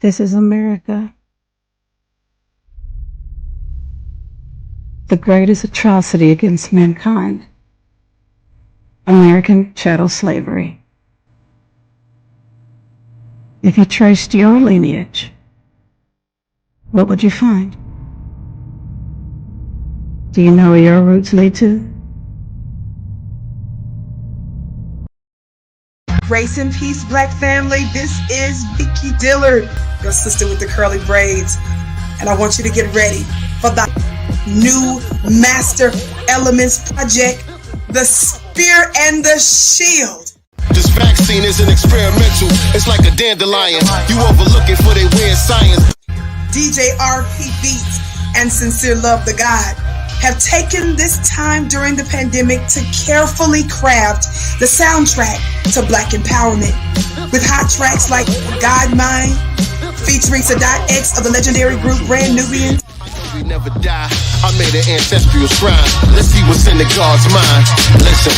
This is America. The greatest atrocity against mankind. American chattel slavery. If you traced your lineage, what would you find? Do you know where your roots lead to? Grace and peace, Black family. This is Vicky Dillard, your sister with the curly braids. And I want you to get ready for the new Master Elements project, The Spear and the Shield. This vaccine isn't experimental. It's like a dandelion. You overlook it for their weird science. DJ RP Beats and Sincere Love the God have taken this time during the pandemic to carefully craft the soundtrack to Black empowerment with hot tracks like God Mine, featuring Sadat X of the legendary group Brand Nubians. We never die. I made an ancestral shrine. Let's see what's in the God's mind. Listen,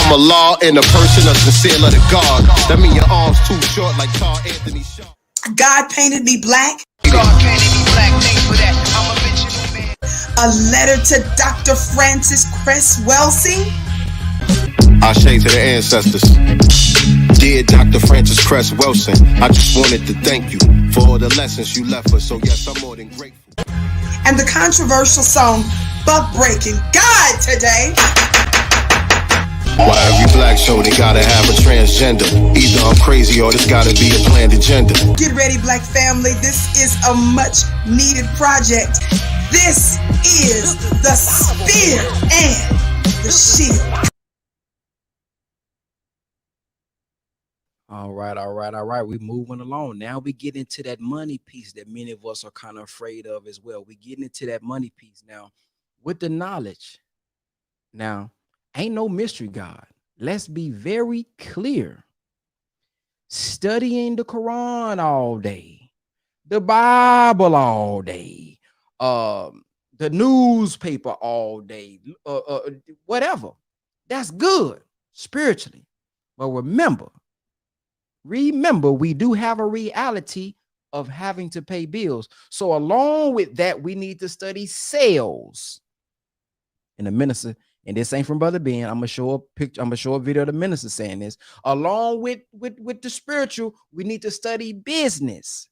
I'm a law and a person of sincere of the God. That mean your arms too short like Carl Anthony Shaw. God painted me black. God painted me black. Thanks for that. I'm a original man. A letter to Dr. Francis Cress Welsing. I say to the ancestors. Dear Dr. Francis Cress Wilson, I just wanted to thank you for all the lessons you left us. So yes, I'm more than grateful. And the controversial song Buck Breaking God today. Why every black show they gotta have a transgender? Either I'm crazy or this gotta be a planned agenda. Get ready, Black family. This is a much needed project. This is The Spear and the Shield. All right. We're moving along. Now we get into that money piece that many of us are kind of afraid of as well. We're getting into that money piece now with the knowledge. Now, ain't no mystery, God. Let's be very clear. Studying the Quran all day, the Bible all day, the newspaper all day, whatever. That's good spiritually. But remember, we do have a reality of having to pay bills. So along with that, we need to study sales. And the minister, and this ain't from Brother Ben, I'm gonna show a picture, I'm gonna show a video of the minister saying this. Along with the spiritual, we need to study business.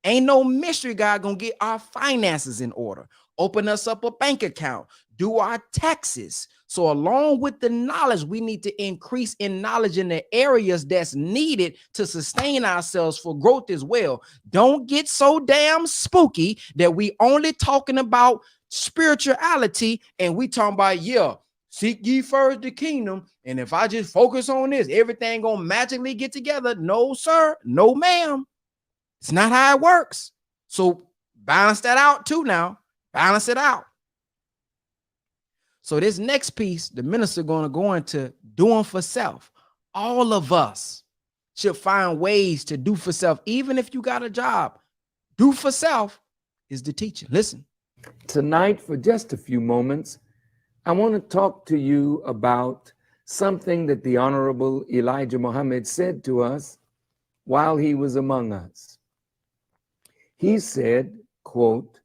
Ain't no mystery God gonna get our finances in order, open us up a bank account, do our taxes. So along with the knowledge, we need to increase in knowledge in the areas that's needed to sustain ourselves for growth as well. Don't get so damn spooky that we only talking about spirituality and we talking about, seek ye first the kingdom. And if I just focus on this, everything gonna magically get together. No, sir. No, ma'am. It's not how it works. So balance that out too now. Balance it out. So this next piece, the minister going to go into doing for self. All of us should find ways to do for self. Even if you got a job, do for self is the teaching. Listen. Tonight, for just a few moments, I want to talk to you about something that the Honorable Elijah Muhammad said to us while he was among us. He said, quote,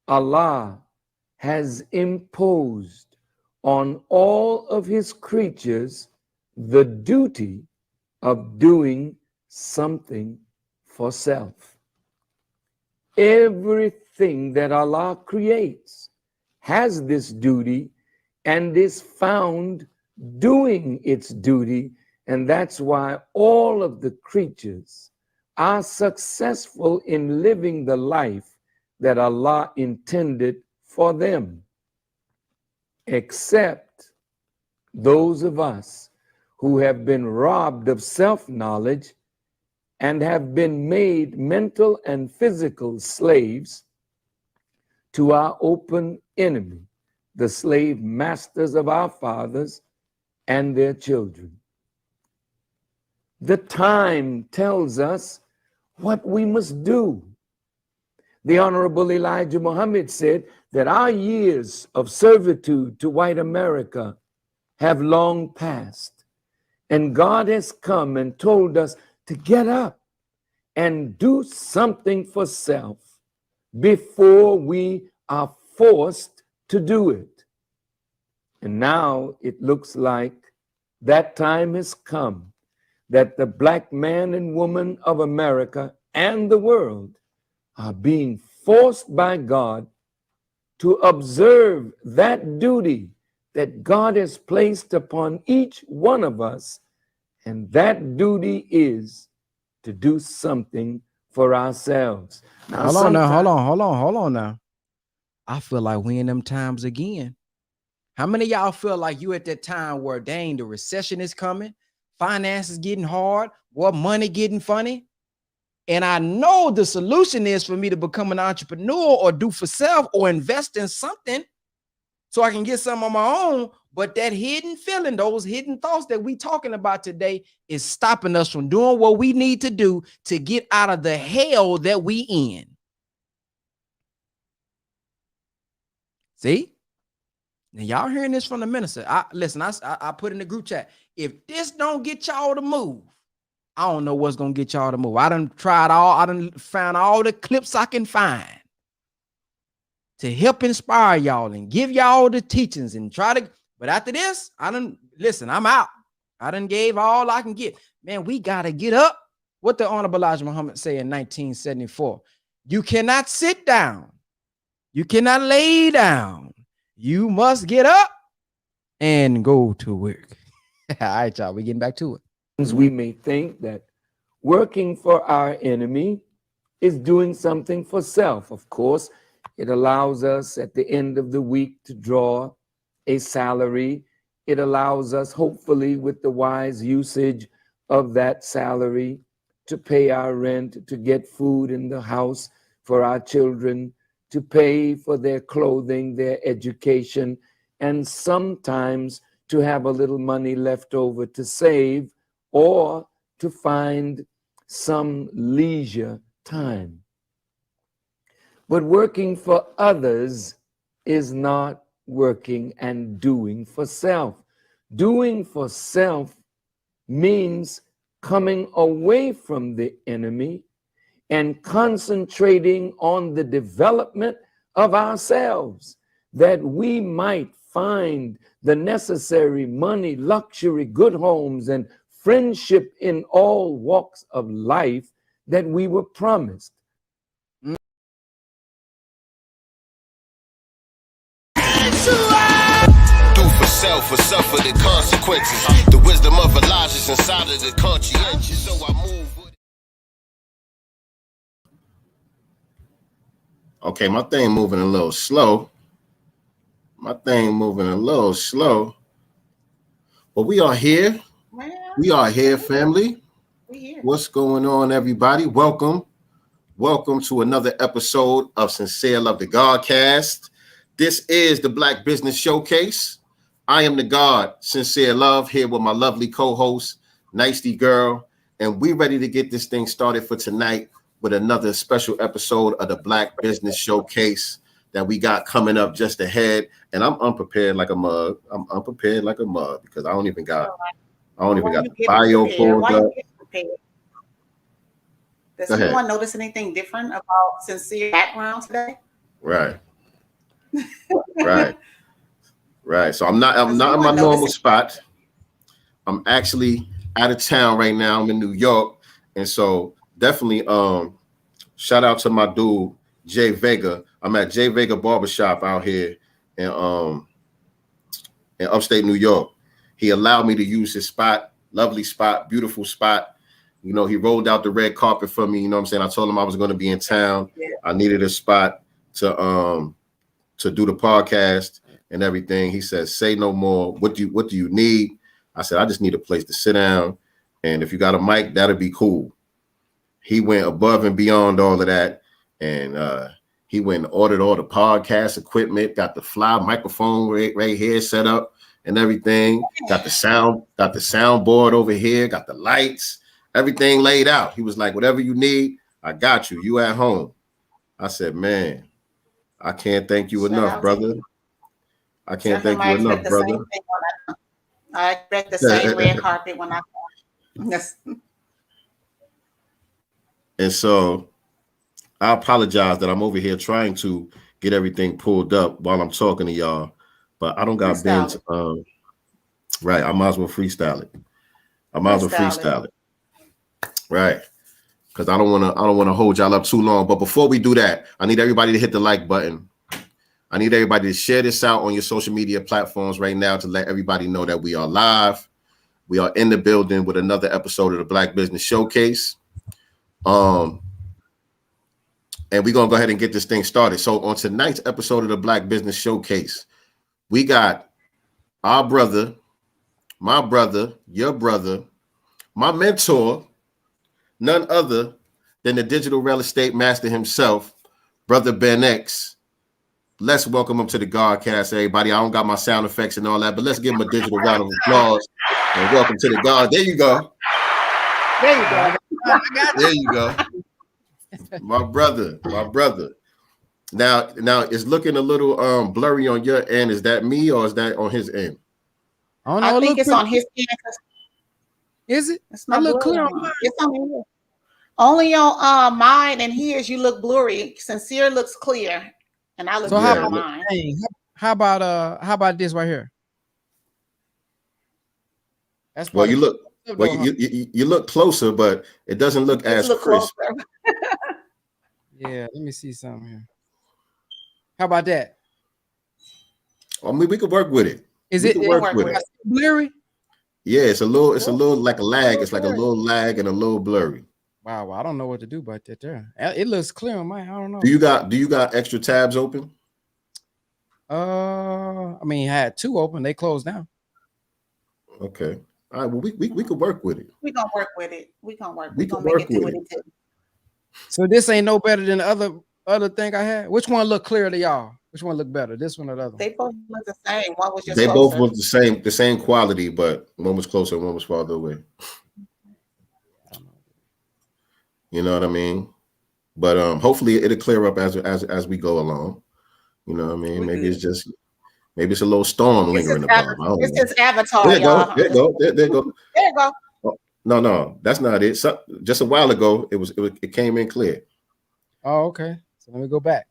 Allah has imposed on all of his creatures the duty of doing something for self. Everything that Allah creates has this duty and is found doing its duty, and that's why all of the creatures are successful in living the life that Allah intended for them, except those of us who have been robbed of self-knowledge and have been made mental and physical slaves to our open enemy, the slave masters of our fathers and their children. The time tells us what we must do. The Honorable Elijah Muhammad said that our years of servitude to white America have long passed, and God has come and told us to get up and do something for self before we are forced to do it. And now it looks like that time has come that the black man and woman of America and the world are being forced by God to observe that duty that God has placed upon each one of us. And that duty is to do something for ourselves. Now, Hold on now, hold on now. I feel like we in them times again. How many of y'all feel like you at that time where, dang, the recession is coming, finances getting hard, what money getting funny? And I know the solution is for me to become an entrepreneur or do for self or invest in something so I can get some on my own. But that hidden feeling, those hidden thoughts that we talking about today is stopping us from doing what we need to do to get out of the hell that we in. See? Now y'all hearing this from the minister. I put in the group chat. If this don't get y'all to move, I don't know what's gonna get y'all to move. I done tried all, I done found all the clips I can find to help inspire y'all and give y'all the teachings and try to, but after this, I'm out. I done gave all I can get. Man, we gotta get up. What the Honorable Elijah Muhammad say in 1974? You cannot sit down. You cannot lay down. You must get up and go to work. All right, y'all, we getting back to it. We may think that working for our enemy is doing something for self. Of course, it allows us at the end of the week to draw a salary. It allows us, hopefully, with the wise usage of that salary, to pay our rent, to get food in the house for our children, to pay for their clothing, their education, and sometimes to have a little money left over to save or to find some leisure time. But working for others is not working and doing for self. Doing for self means coming away from the enemy and concentrating on the development of ourselves, that we might find the necessary money, luxury, good homes, and friendship in all walks of life that we were promised. Do for self or suffer the consequences. The wisdom of Elijah's inside of the conscientious, so I move with it. Okay, my thing moving a little slow. But we are here. We are here, family. What's going on, everybody? Welcome to another episode of SincereluvdagodCast. This is the Black Business Showcase. I am the God, Sincere Love, here with my lovely co-host, nyctegur, and we ready to get this thing started for tonight with another special episode of the Black Business Showcase that we got coming up just ahead. And I'm unprepared like a mug. Because I don't even got the bio pulled up. Does anyone notice anything different about Sincere background today? Right. So I'm not in my normal spot. I'm actually out of town right now. I'm in New York. And so definitely shout out to my dude, Jay Vega. I'm at Jay Vega Barbershop out here in upstate New York. He allowed me to use his spot, lovely spot, beautiful spot. You know, he rolled out the red carpet for me. You know what I'm saying? I told him I was going to be in town. Yeah. I needed a spot to do the podcast and everything. He says, say no more. What do you need? I said, I just need a place to sit down. And if you got a mic, that'd be cool. He went above and beyond all of that. And he went and ordered all the podcast equipment, got the fly microphone right here set up and everything. Got the soundboard over here, got the lights, everything laid out. He was like, whatever you need, I got you. You at home. I said, man, I can't thank you enough, brother. I can't thank you enough, brother. I expect the same red carpet when I come. Yes. And so I apologize that I'm over here trying to get everything pulled up while I'm talking to y'all, but I don't got Ben's. Right, I might as well freestyle it. Right, because I don't want to hold y'all up too long. But before we do that, I need everybody to hit the like button. I need everybody to share this out on your social media platforms right now to let everybody know that we are live. We are in the building with another episode of the Black Business Showcase. And we're going to go ahead and get this thing started. So on tonight's episode of the Black Business Showcase, we got our brother, my brother, your brother, my mentor, none other than the digital real estate master himself, Brother Ben X. Let's welcome him to the GodCast, everybody. I don't got my sound effects and all that, but let's give him a digital round of applause and welcome to the God. There you go. There you go. My brother. Now it's looking a little blurry on your end. Is that me or is that on his end? I think it's on his end. Is it? It's not clear on mine. It's on here. Only on mine and his you look blurry. Sincere looks clear, and I look clear on mine. How about this right here? That's well, you look. Well, you look closer, but it doesn't look as crisp. Yeah, let me see something here. How about that? I mean, we could work with it. Is it work with it? Blurry? Yeah, it's a little like a lag. It's like a little lag and a little blurry. Wow, I don't know what to do about that there. It looks clear on mine. I don't know. Do you got extra tabs open? I mean, I had 2 open. They closed down. Okay. All right. Well, we could work with it. We're gonna work with it. We're gonna work. We're gonna make it do what it did. So this ain't no better than the other thing I had. Which one look clearer to y'all? Which one look better? This one or the other? They both look the same. One was just they closer. both was the same quality, but one was closer, one was farther away. You know what I mean? But hopefully it'll clear up as we go along. You know what I mean? Maybe it's a little storm lingering above. It's his avatar. There you go. There you go. There you go. There you go. Oh, no, that's not it. So, just a while ago, it came in clear. Oh, okay. So let me go back.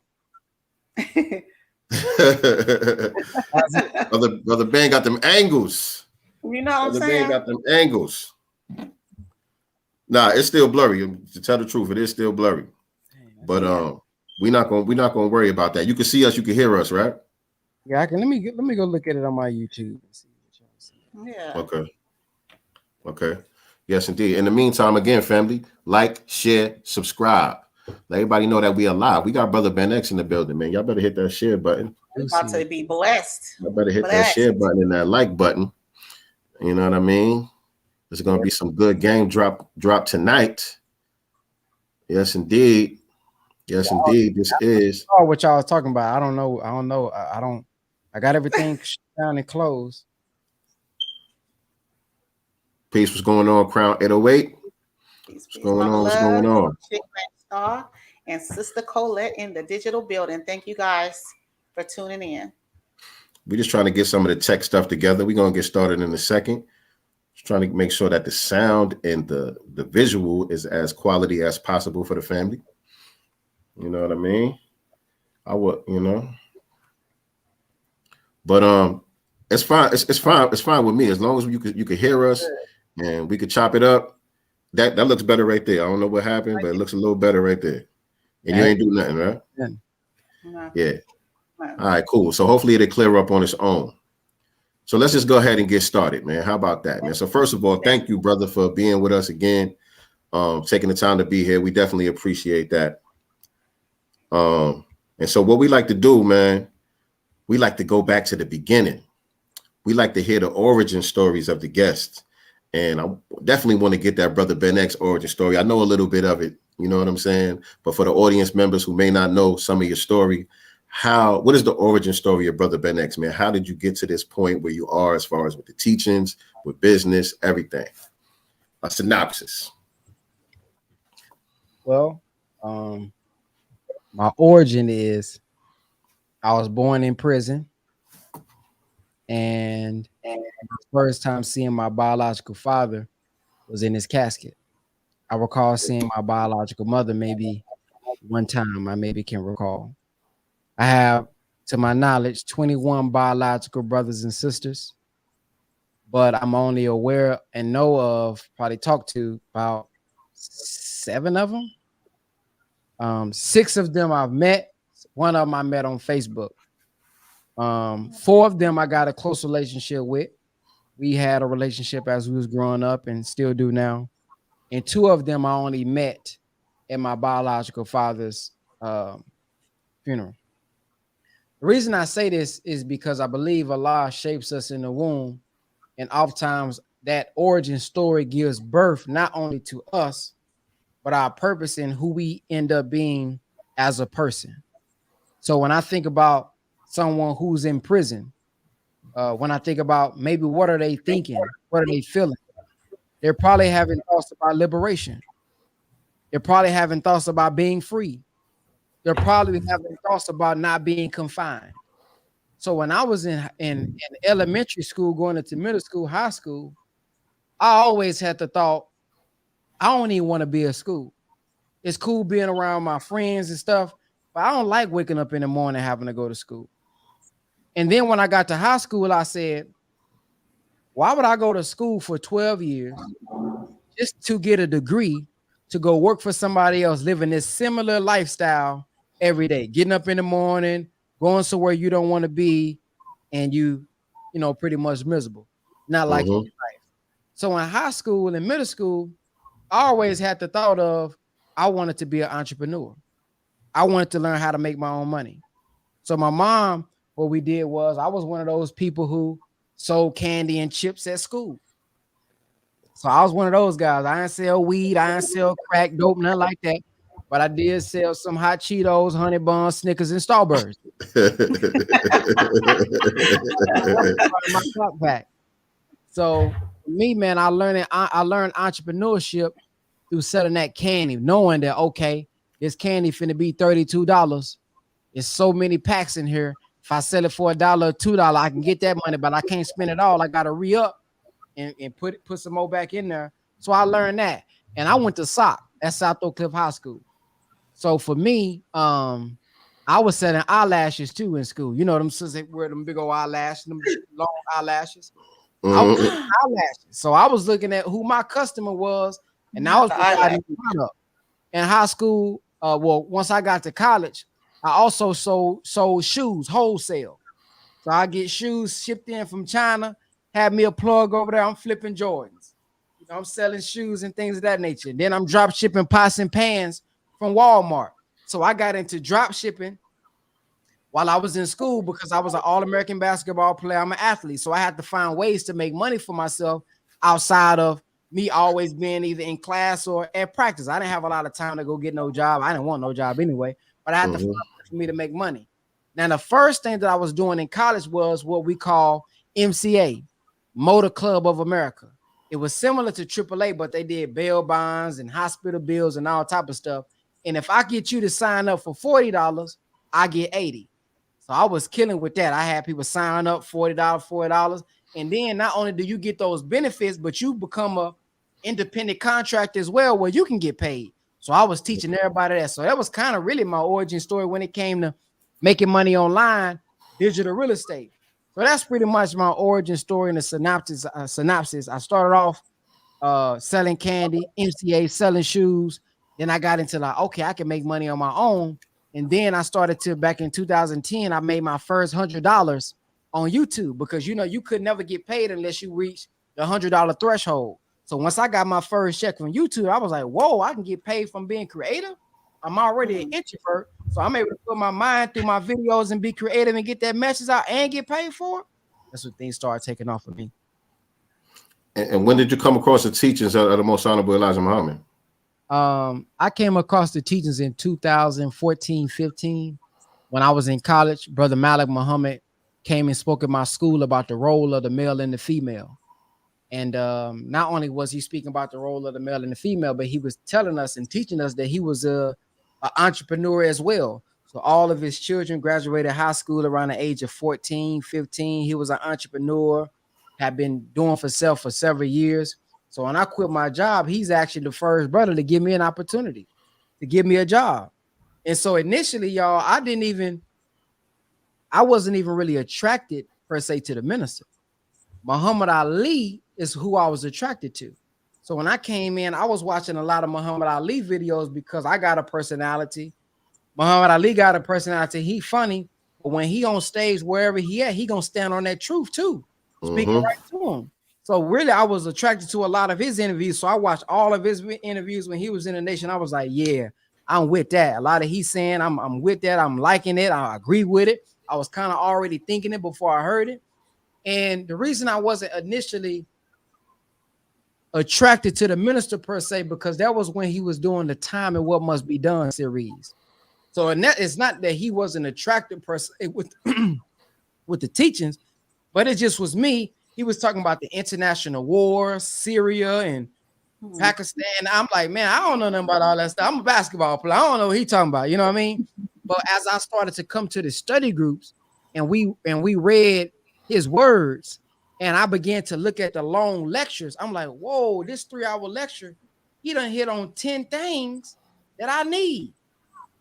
Brother Ben got them angles. You know what I'm saying? Ben got them angles. Nah, it's still blurry. To tell the truth, it is still blurry. But we're not gonna worry about that. You can see us, you can hear us, right? Yeah, I can. Let me go look at it on my YouTube. Yeah. Okay. Yes, indeed. In the meantime, again, family, like, share, subscribe. Let everybody know that we are live. We got Brother Ben X in the building, man. Y'all better hit that share button. We're about to be blessed. Y'all better hit that share button and that like button. You know what I mean? There's gonna be some good game drop tonight. Yes, indeed. Yes, indeed. This is what y'all was talking about. I don't know. I got everything down and closed. Peace. What's going on, Crown 808? What's going on? What's going on? Star and Sister Colette in the digital building. Thank you guys for tuning in. We're just trying to get some of the tech stuff together. We're gonna get started in a second. Just trying to make sure that the sound and the visual is as quality as possible for the family. You know what I mean? But it's fine. It's fine with me as long as you could hear us and we could chop it up. That looks better right there. I don't know what happened, but it looks a little better right there. And you ain't do nothing, right? Yeah. All right, cool. So hopefully it'll clear up on its own. So let's just go ahead and get started, man. How about that, man? So first of all, thank you, brother, for being with us again, taking the time to be here. We definitely appreciate that. And so what we like to do, man, we like to go back to the beginning. We like to hear the origin stories of the guests. And I definitely want to get that Brother Ben X origin story. I know a little bit of it, you know what I'm saying? But for the audience members who may not know some of your story, what is the origin story of Brother Ben X, man? How did you get to this point where you are as far as with the teachings, with business, everything? A synopsis. Well, my origin is I was born in prison, and the first time seeing my biological father was in his casket. I recall seeing my biological mother maybe one time. I maybe can recall. I have, to my knowledge, 21 biological brothers and sisters, but I'm only aware and know of, probably talked to about 7 of them. 6 of them I've met. One of them I met on Facebook. 4 of them I got a close relationship with. We had a relationship as we was growing up and still do now. And 2 of them I only met at my biological father's funeral. The reason I say this is because I believe Allah shapes us in the womb, and oftentimes that origin story gives birth not only to us, but our purpose in who we end up being as a person. So when I think about someone who's in prison, when I think about maybe what are they thinking, what are they feeling, they're probably having thoughts about liberation. They're probably having thoughts about being free. They're probably having thoughts about not being confined. So when I was in elementary school, going into middle school, high school, I always had the thought, I don't even want to be at school. It's cool being around my friends and stuff, but I don't like waking up in the morning having to go to school. And then when I got to high school, I said, why would I go to school for 12 years just to get a degree to go work for somebody else living this similar lifestyle every day, getting up in the morning, going somewhere you don't want to be, and you know, pretty much miserable, not like your life. So in high school and middle school, I always had the thought of, I wanted to be an entrepreneur. I wanted to learn how to make my own money. So my mom, what we did was, I was one of those people who sold candy and chips at school. So I was one of those guys. I didn't sell weed, I didn't sell crack, dope, nothing like that. But I did sell some hot Cheetos, Honey Buns, Snickers, and Starburst. My clock back. So me, man, I learned entrepreneurship through selling that candy, knowing that, okay, this candy finna be $32. There's so many packs in here. If I sell it for $1 or $2, I can get that money, but I can't spend it all. I gotta re-up and put some more back in there. So I learned that. And I went to SOC at South Oak Cliff High School. So for me, I was selling eyelashes too in school. You know, them sisters that wear them big old eyelashes, them long eyelashes. I was selling eyelashes. So I was looking at who my customer was, and I was providing product. In high school, well, once I got to college, I also sold shoes wholesale. So I get shoes shipped in from China, have me a plug over there. I'm flipping Jordans. You know, I'm selling shoes and things of that nature. Then I'm drop shipping pots and pans from Walmart. So I got into drop shipping while I was in school because I was an All-American basketball player. I'm an athlete. So I had to find ways to make money for myself outside of me always being either in class or at practice. I didn't have a lot of time to go get no job. I didn't want no job anyway, but I had to find ways for me to make money. Now, the first thing that I was doing in college was what we call MCA, Motor Club of America. It was similar to AAA, but they did bail bonds and hospital bills and all type of stuff. And if I get you to sign up for $40, I get $80. So I was killing with that. I had people sign up $40. And then not only do you get those benefits, but you become a independent contractor as well, where you can get paid. So I was teaching everybody that. So that was kind of really my origin story when it came to making money online, digital real estate. So that's pretty much my origin story in the synopsis. I started off selling candy, MCA, selling shoes. Then I got into like, okay, I can make money on my own. And then I started to, back in 2010, I made my first $100 on YouTube because, you know, you could never get paid unless you reach the $100 threshold. So once I got my first check from YouTube, I was like, whoa, I can get paid from being creative. I'm already an introvert, so I'm able to put my mind through my videos and be creative and get that message out and get paid for it. That's when things started taking off for me. And when did you come across the teachings of the Most Honorable Elijah Muhammad? I came across the teachings in 2014, 15. When I was in college, Brother Malik Muhammad came and spoke at my school about the role of the male and the female. And not only was he speaking about the role of the male and the female, but he was telling us and teaching us that he was an entrepreneur as well. So all of his children graduated high school around the age of 14, 15. He was an entrepreneur, had been doing for self for several years. So when I quit my job, he's actually the first brother to give me an opportunity to give me a job. And so initially, y'all, I wasn't even really attracted per se to the minister. Muhammad Ali is who I was attracted to. So when I came in, I was watching a lot of Muhammad Ali videos because I got a personality. Muhammad Ali got a personality. He funny, but when he on stage, wherever he at, he gonna stand on that truth too, speaking right to him. So really, I was attracted to a lot of his interviews. So I watched all of his interviews when he was in the nation. I was like, yeah, I'm with that. A lot of he's saying, I'm with that. I'm liking it. I agree with it. I was kind of already thinking it before I heard it. And the reason I wasn't initially attracted to the minister per se, because that was when he was doing the Time and What Must Be Done series. So and that it's not that he wasn't attracted per se with with the teachings, but it just was me. He was talking about the international war, Syria and Pakistan. I'm like, man, I don't know nothing about all that stuff. I'm a basketball player. I don't know what he's talking about. You know what I mean? But as I started to come to the study groups and we read his words and I began to look at the long lectures, I'm like, whoa, this 3-hour lecture, he done hit on 10 things that I need.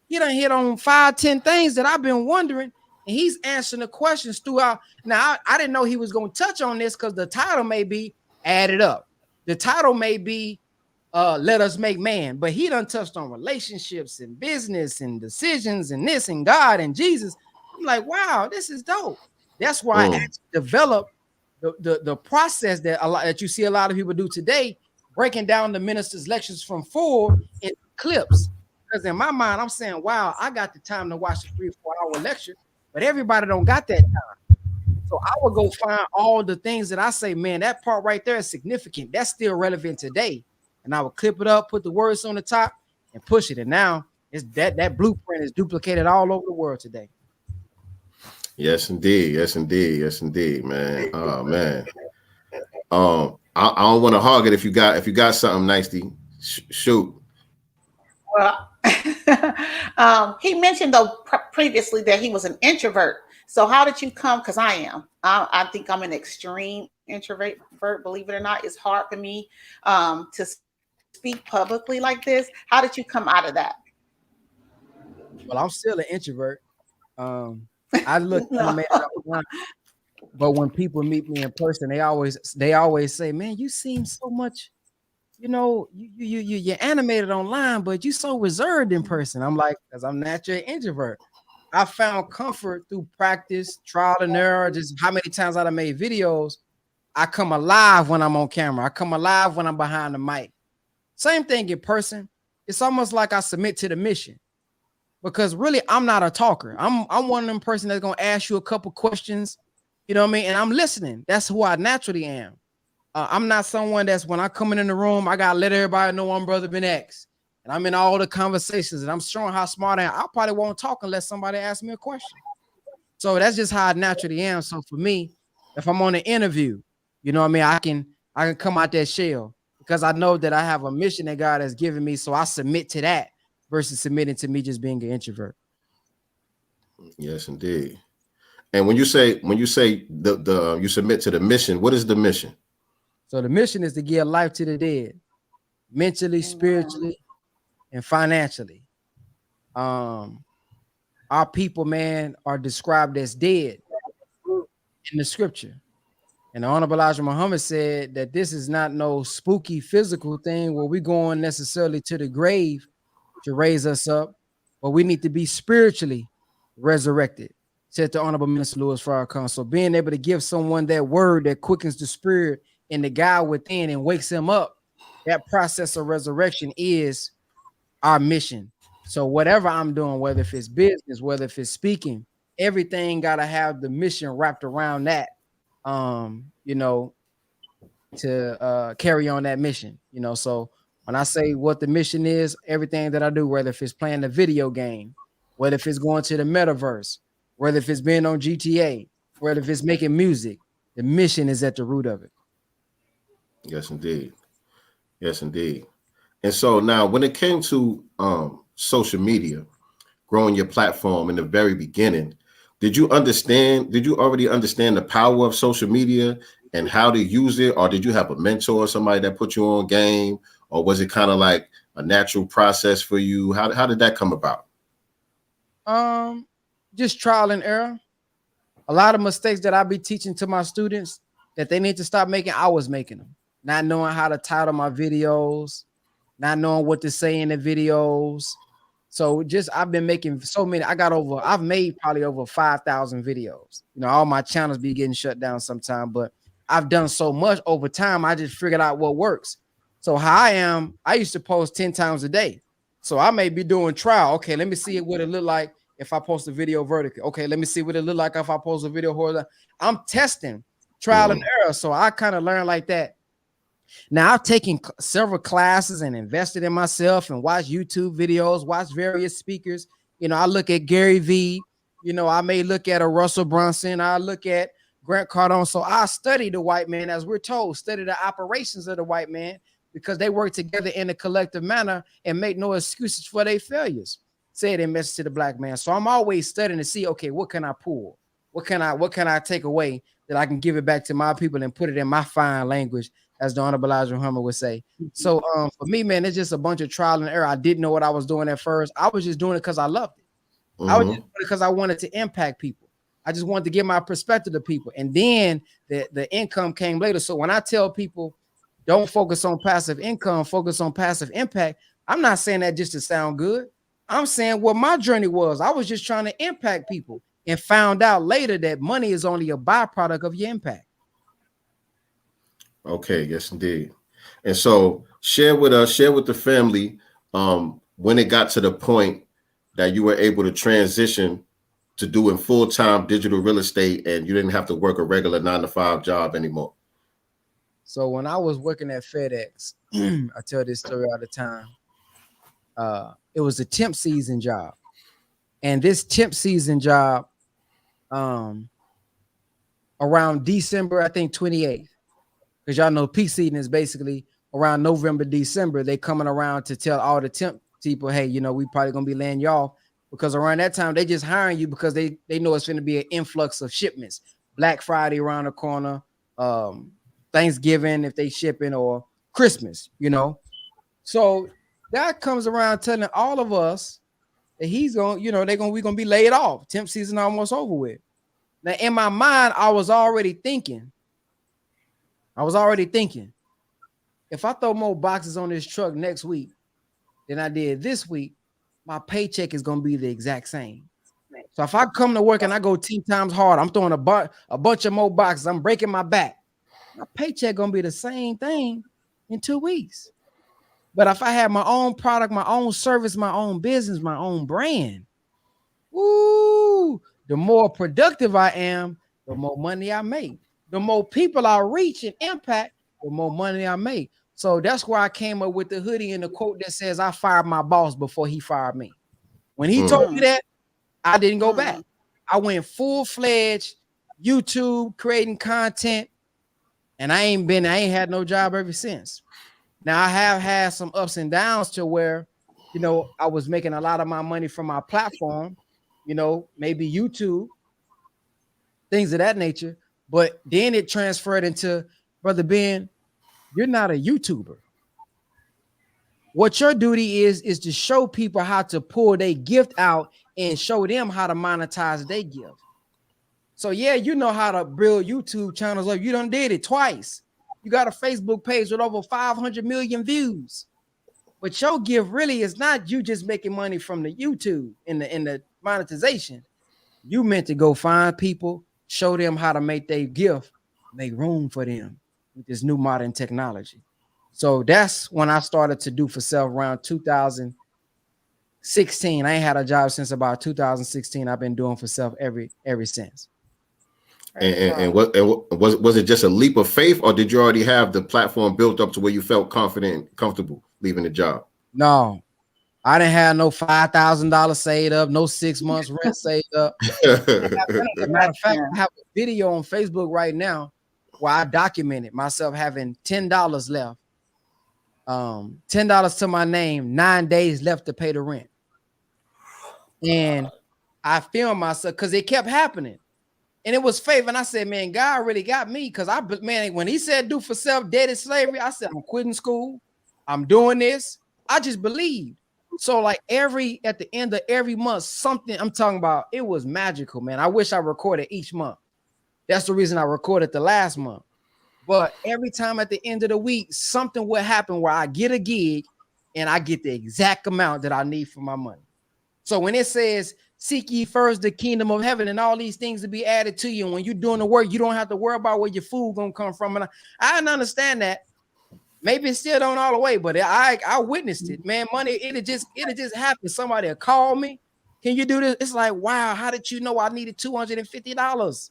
He done hit on 5-10 things that I've been wondering, and he's answering the questions throughout. Now, I didn't know he was going to touch on this because the title may be Add It Up. The title may be Let Us Make Man, but he done touched on relationships and business and decisions and this and God and Jesus. I'm like, wow, this is dope. That's why I developed the process that you see a lot of people do today, breaking down the minister's lectures from full in clips. Because in my mind, I'm saying, wow, I got the time to watch a 3 or 4 hour lecture, but everybody don't got that time. So I would go find all the things that I say, man, that part right there is significant. That's still relevant today. And I would clip it up, put the words on the top, and push it. And now it's that blueprint is duplicated all over the world today. Yes, indeed. Yes, indeed. Yes, indeed, man. Oh man. I don't want to hog it. If you got something nice to shoot. Well, he mentioned though previously that he was an introvert. So how did you come? Because I am. I think I'm an extreme introvert. Believe it or not, it's hard for me to speak publicly like this. How did you come out of that? Well, I'm still an introvert. I look animated online, but when people meet me in person, they always say, "Man, you seem so much." You know, you're animated online, but you're so reserved in person. I'm like, because I'm naturally an introvert. I found comfort through practice, trial and error, just how many times I've made videos. I come alive when I'm on camera. I come alive when I'm behind the mic. Same thing in person. It's almost like I submit to the mission because really I'm not a talker. I'm one of them person that's going to ask you a couple questions, you know what I mean? And I'm listening. That's who I naturally am. I'm not someone that's when I come in the room, I got to let everybody know I'm Brother Ben X. And I'm in all the conversations and I'm showing how smart I am. I probably won't talk unless somebody asks me a question. So that's just how I naturally am. So for me, if I'm on an interview, you know what I mean? I can come out that shell because I know that I have a mission that God has given me. So I submit to that versus submitting to me just being an introvert. Yes, indeed. And when you say the you submit to the mission, what is the mission? So the mission is to give life to the dead, mentally, spiritually, and financially. Our people, man, are described as dead in the scripture. And the Honorable Elijah Muhammad said that this is not no spooky physical thing where we're going necessarily to the grave to raise us up, but we need to be spiritually resurrected, said the Honorable Minister Louis Farrakhan. So being able to give someone that word that quickens the spirit and the guy within and wakes him up, that process of resurrection is our mission. So whatever I'm doing, whether if it's business, whether if it's speaking, everything got to have the mission wrapped around that, you know, to carry on that mission, you know. So when I say what the mission is, everything that I do, whether if it's playing a video game, whether if it's going to the metaverse, whether if it's being on GTA, whether if it's making music, the mission is at the root of it. Yes, indeed. Yes, indeed. And so now when it came to social media, growing your platform in the very beginning, did you already understand the power of social media and how to use it? Or did you have a mentor or somebody that put you on game? Or was it kind of like a natural process for you? How did that come about? Just trial and error. A lot of mistakes that I be teaching to my students that they need to stop making, I was making them. Not knowing how to title my videos, not knowing what to say in the videos. So just I've been making so many. I've made probably over 5,000 videos. You know, all my channels be getting shut down sometime, but I've done so much over time. I just figured out what works. So how I used to post 10 times a day. So I may be doing trial. Okay, let me see what it look like if I post a video vertical. Okay, let me see what it look like if I post a video horizontal. I'm testing trial and error. So I kind of learned like that. Now I've taken several classes and invested in myself and watched YouTube videos, watched various speakers. You know, I look at Gary V. You know, I may look at a Russell Brunson. I look at Grant Cardone. So I study the white man, as we're told, study the operations of the white man, because they work together in a collective manner and make no excuses for their failures. Say it in Message to the Black Man. So I'm always studying to see, okay, what can I pull? What can I take away that I can give it back to my people and put it in my fine language, as the Honorable Elijah Muhammad would say. So for me, man, it's just a bunch of trial and error. I didn't know what I was doing at first. I was just doing it because I loved it. I was just doing it because I wanted to impact people. I just wanted to give my perspective to people. And then the income came later. So when I tell people, don't focus on passive income, focus on passive impact, I'm not saying that just to sound good. I'm saying what my journey was. I was just trying to impact people and found out later that money is only a byproduct of your impact. Okay, yes, indeed. And so share with the family when it got to the point that you were able to transition to doing full-time digital real estate and you didn't have to work a regular 9-to-5 job anymore. So when I was working at FedEx, I tell this story all the time. It was a temp season job. And this temp season job, around December, I think 28th, because y'all know peak season is basically around November, December. They coming around to tell all the temp people, hey, you know, we probably gonna be laying you off, because around that time they just hiring you because they know it's gonna be an influx of shipments. Black Friday around the corner, Thanksgiving if they shipping, or Christmas, you know. So that comes around telling all of us that he's gonna, you know, we're gonna be laid off. Temp season almost over with. Now in my mind, I was already thinking, if I throw more boxes on this truck next week than I did this week, my paycheck is gonna be the exact same. So if I come to work and I go 10 times hard, I'm throwing a bunch of more boxes, I'm breaking my back, my paycheck gonna be the same thing in 2 weeks. But if I have my own product, my own service, my own business, my own brand, woo, the more productive I am, the more money I make. The more people I reach and impact, the more money I make. So that's where I came up with the hoodie and the quote that says, I fired my boss before he fired me. When he told me that, I didn't go back. I went full-fledged YouTube, creating content, and I ain't had no job ever since. Now I have had some ups and downs to where, you know, I was making a lot of my money from my platform, you know, maybe YouTube, things of that nature. But then it transferred into, Brother Ben, you're not a YouTuber. What your duty is to show people how to pull their gift out and show them how to monetize their gift. So yeah, you know how to build YouTube channels up. You done did it twice. You got a Facebook page with over 500 million views. But your gift really is not you just making money from the YouTube in the monetization. You meant to go find people, show them how to make their gift, make room for them with this new modern technology. So that's when I started to do for self around 2016. I ain't had a job since about 2016. I've been doing for self ever since. And was it just a leap of faith, or did you already have the platform built up to where you felt confident and comfortable leaving the job? No, I didn't have no $5,000 saved up, no 6 months rent saved up. As a matter of fact, I have a video on Facebook right now where I documented myself having $10 left, $10 to my name, 9 days left to pay the rent. And I filmed myself because it kept happening. And it was faith. And I said, man, God really got me. Because man, when he said do for self, dead is slavery, I said, I'm quitting school. I'm doing this. I just believed. So like at the end of every month, something I'm talking about, it was magical, man. I wish I recorded each month. That's the reason I recorded the last month. But every time at the end of the week, something would happen where I get a gig and I get the exact amount that I need for my money. So when it says, seek ye first the kingdom of heaven and all these things to be added to you, and when you're doing the work, you don't have to worry about where your food gonna come from. And I didn't understand that. Maybe it still don't all the way, but I witnessed it, man. Money, it'll just happen. Somebody will call me. Can you do this? It's like, wow, how did you know I needed $250?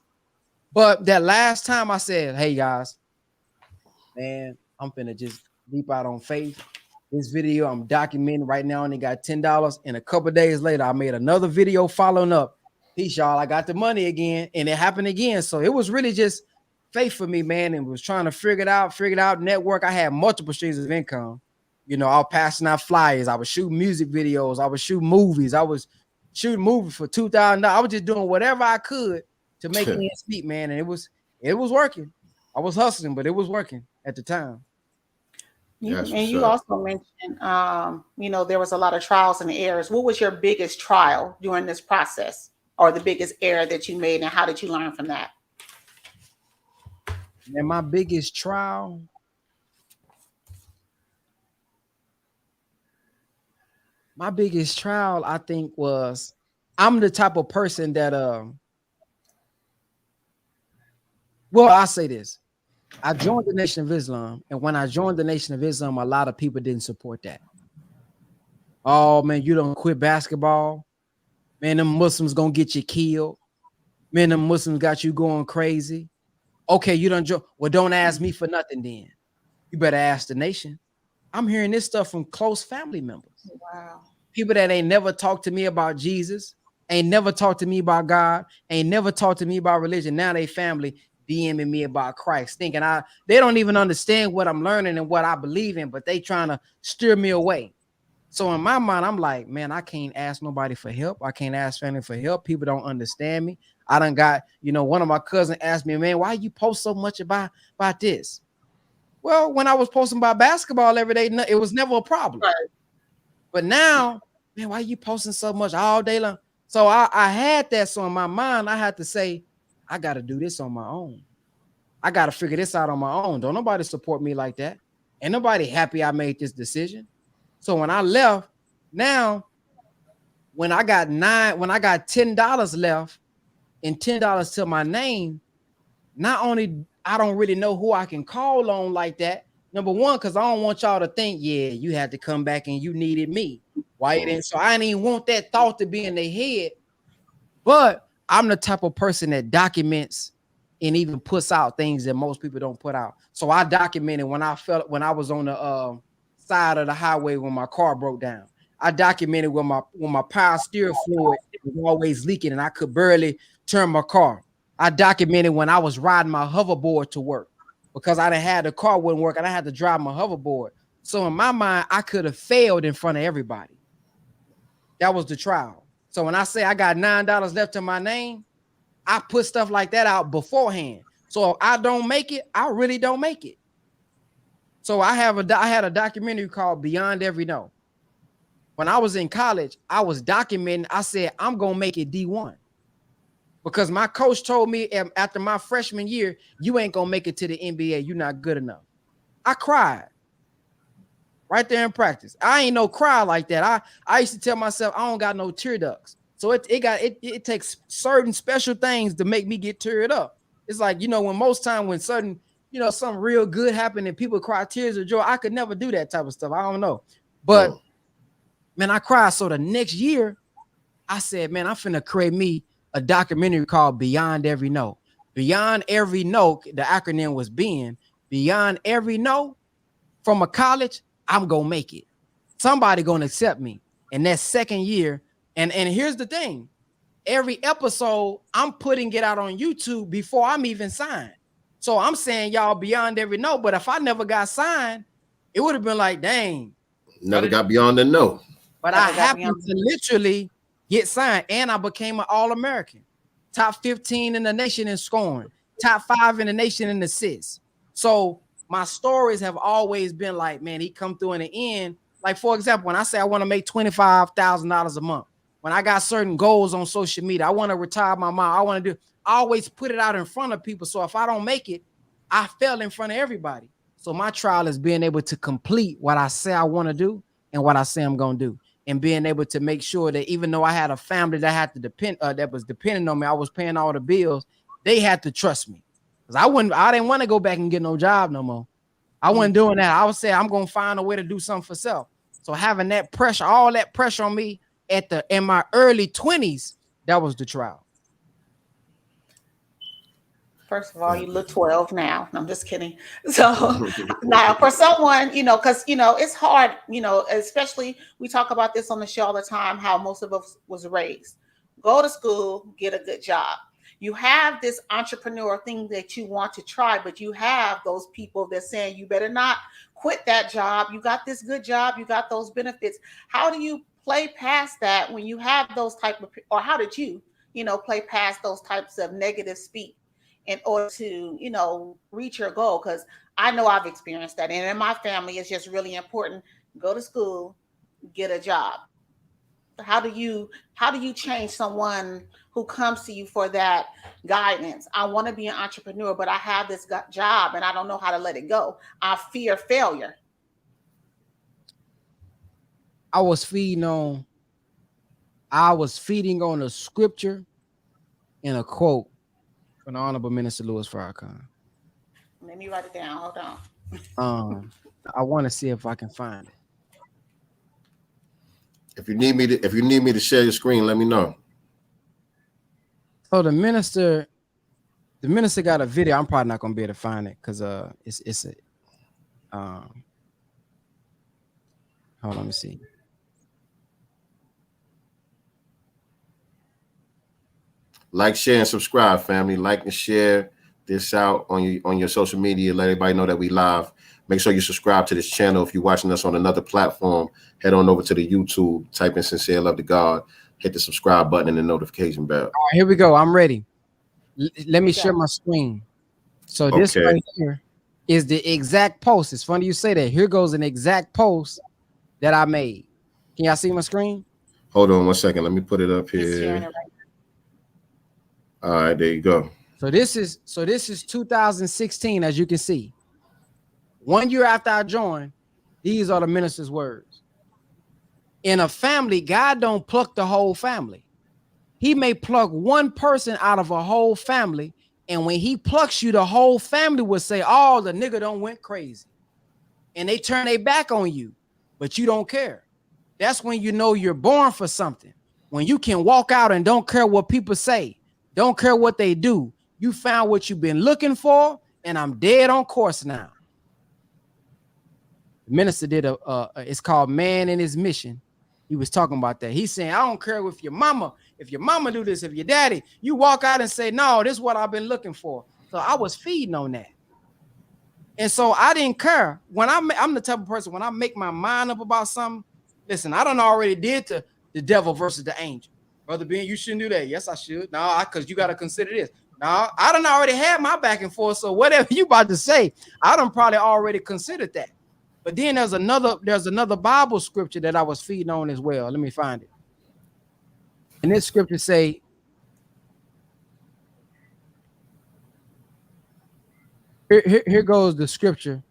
But that last time I said, hey guys, man, I'm finna just leap out on faith. This video I'm documenting right now, and it got $10. And a couple of days later, I made another video following up. Peace, y'all. I got the money again, and it happened again. So it was really just faith for me, man, and was trying to figure it out, network. I had multiple streams of income. You know, I was passing out flyers. I was shooting music videos. I was shooting movies. I was shooting movies for $2,000. I was just doing whatever I could to make ends meet, man. And it was working. I was hustling, but it was working at the time. You also mentioned, you know, there was a lot of trials and errors. What was your biggest trial during this process, or the biggest error that you made, and how did you learn from that? And my biggest trial, I think, was I'm the type of person that, well, I'll say this. I joined the Nation of Islam, and when I joined the Nation of Islam, a lot of people didn't support that. Oh, man, you don't quit basketball. Man, them Muslims gonna get you killed. Man, them Muslims got you going crazy. Okay, you don't join. Well, don't ask me for nothing then. You better ask the nation. I'm hearing this stuff from close family members. Wow. People that ain't never talked to me about Jesus, ain't never talked to me about God, ain't never talked to me about religion. Now they family DMing me about Christ, thinking they don't even understand what I'm learning and what I believe in, but they trying to steer me away. So in my mind, I'm like, man, I can't ask nobody for help. I can't ask family for help. People don't understand me. I done got, you know, one of my cousins asked me, man, why you post so much about this? Well, when I was posting about basketball every day, it was never a problem. Right. But now, man, why you posting so much all day long? So I had that. So in my mind, I had to say, I got to do this on my own. I got to figure this out on my own. Don't nobody support me like that. Ain't nobody happy I made this decision. So when I left, now, when I got $10 left and $10 to my name, not only I don't really know who I can call on like that. Number one, because I don't want y'all to think, yeah, you had to come back and you needed me. Why you didn't? So I didn't even want that thought to be in their head. But I'm the type of person that documents and even puts out things that most people don't put out. So I documented when I was on the side of the highway when my car broke down. I documented when my power steering fluid was always leaking and I could barely turn my car. I documented when I was riding my hoverboard to work because I didn't have the car wouldn't work and I had to drive my hoverboard. So in my mind, I could have failed in front of everybody. That was the trial. So when I say I got $9 left in my name, I put stuff like that out beforehand. So if I don't make it, I really don't make it. So I had a documentary called Beyond Every No. When I was in college, I was documenting. I said, I'm going to make it D1. Because my coach told me after my freshman year, you ain't going to make it to the NBA. You're not good enough. I cried right there in practice. I ain't no cry like that. I used to tell myself I don't got no tear ducts. So it takes certain special things to make me get teared up. It's like, you know, when certain, you know, something real good happened and people cry tears of joy, I could never do that type of stuff. I don't know. But man, I cried. So the next year I said, man, I'm finna create me a documentary called Beyond Every No. Beyond Every No, the acronym was Beyond Every No from a college, I'm gonna make it. Somebody gonna accept me. And that second year, and here's the thing, every episode I'm putting it out on YouTube before I'm even signed. So I'm saying y'all Beyond Every No, but if I never got signed, it would have been like, dang. Never got beyond the no. But I happened to literally get signed and I became an All-American. top 15 in the nation in scoring, top 5 in the nation in assists. So my stories have always been like, man, he come through in the end. Like, for example, when I say I want to make $25,000 a month, when I got certain goals on social media, I want to retire my mom. I want to do, I always put it out in front of people. So if I don't make it, I fell in front of everybody. So my trial is being able to complete what I say I want to do and what I say I'm going to do. And being able to make sure that even though I had a family that had to depend, that was depending on me, I was paying all the bills. They had to trust me, because I didn't want to go back and get no job no more. I wasn't doing that. I was saying I'm gonna find a way to do something for self. So having that pressure, all that pressure on me in my early 20s, that was the trial. First of all, you look 12 now. I'm just kidding. So now for someone, you know, because, you know, it's hard, you know, especially we talk about this on the show all the time, how most of us was raised. Go to school, get a good job. You have this entrepreneur thing that you want to try, but you have those people that saying you better not quit that job. You got this good job. You got those benefits. How do you play past that when you have those type of, or how did you, you know, play past those types of negative speak in order to, you know, reach your goal? Because I know I've experienced that. And in my family, it's just really important. Go to school, get a job. How do you change someone who comes to you for that guidance? I want to be an entrepreneur, but I have this job and I don't know how to let it go. I fear failure. I was feeding on a scripture and a quote from the Honorable Minister Louis Farrakhan. Let me write it down. Hold on. I want to see if I can find it. If you need me to share your screen, let me know. So the minister got a video. I'm probably not gonna be able to find it because it's a hold on, let me see. Like, share, and subscribe, family. Like and share this out on your social media. Let everybody know that we live. Make sure you subscribe to this channel. If you're watching us on another platform, head on over to the YouTube, type in Sincere Love to God, hit the subscribe button and the notification bell. All right, here we go. I'm ready. Let me share my screen. So this right here is the exact post. It's funny you say that. Here goes an exact post that I made. Can y'all see my screen? Hold on 1 second. Let me put it up here. All right, there you go. So this is 2016, as you can see. 1 year after I joined, these are the minister's words. In a family, God don't pluck the whole family. He may pluck one person out of a whole family, and when he plucks you, the whole family will say, oh, the nigga done went crazy. And they turn their back on you, but you don't care. That's when you know you're born for something. When you can walk out and don't care what people say, don't care what they do. You found what you've been looking for, and I'm dead on course now. The minister did it's called Man in His Mission. He was talking about that. He's saying, I don't care if your mama do this, if your daddy, you walk out and say, no, this is what I've been looking for. So I was feeding on that. And so I didn't care. When I'm the type of person, when I make my mind up about something, listen, I done already did the devil versus the angel. Brother Ben, you shouldn't do that. Yes, I should. No, because you got to consider this. No, I done already had my back and forth. So whatever you about to say, I done probably already considered that. But then there's another Bible scripture that I was feeding on as well. Let me find it. And this scripture say, here goes the scripture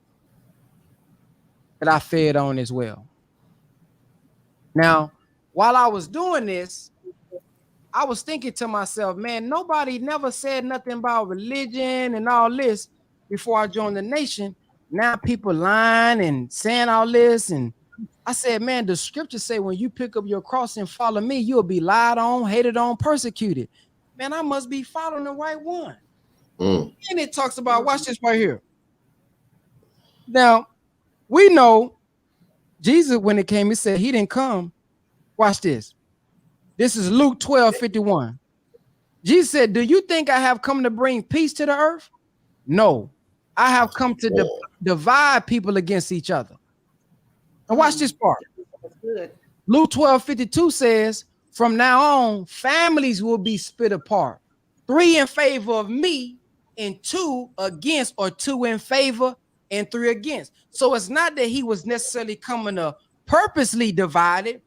that I fed on as well. Now, while I was doing this, I was thinking to myself, man, nobody never said nothing about religion and all this before I joined the nation. Now people lying and saying all this. And I said, man, the scriptures say when you pick up your cross and follow me, you'll be lied on, hated on, persecuted. Man, I must be following the right one. And it talks about, watch this right here. Now, we know Jesus, when it came, he said he didn't come. Watch this. This is Luke 12:51. Jesus said, do you think I have come to bring peace to the earth? No. I have come to divide people against each other. And watch this part. Luke 12:52 says, from now on, families will be split apart. 3 in favor of me and 2 against, or 2 in favor and 3 against. So it's not that he was necessarily coming to purposely divide it.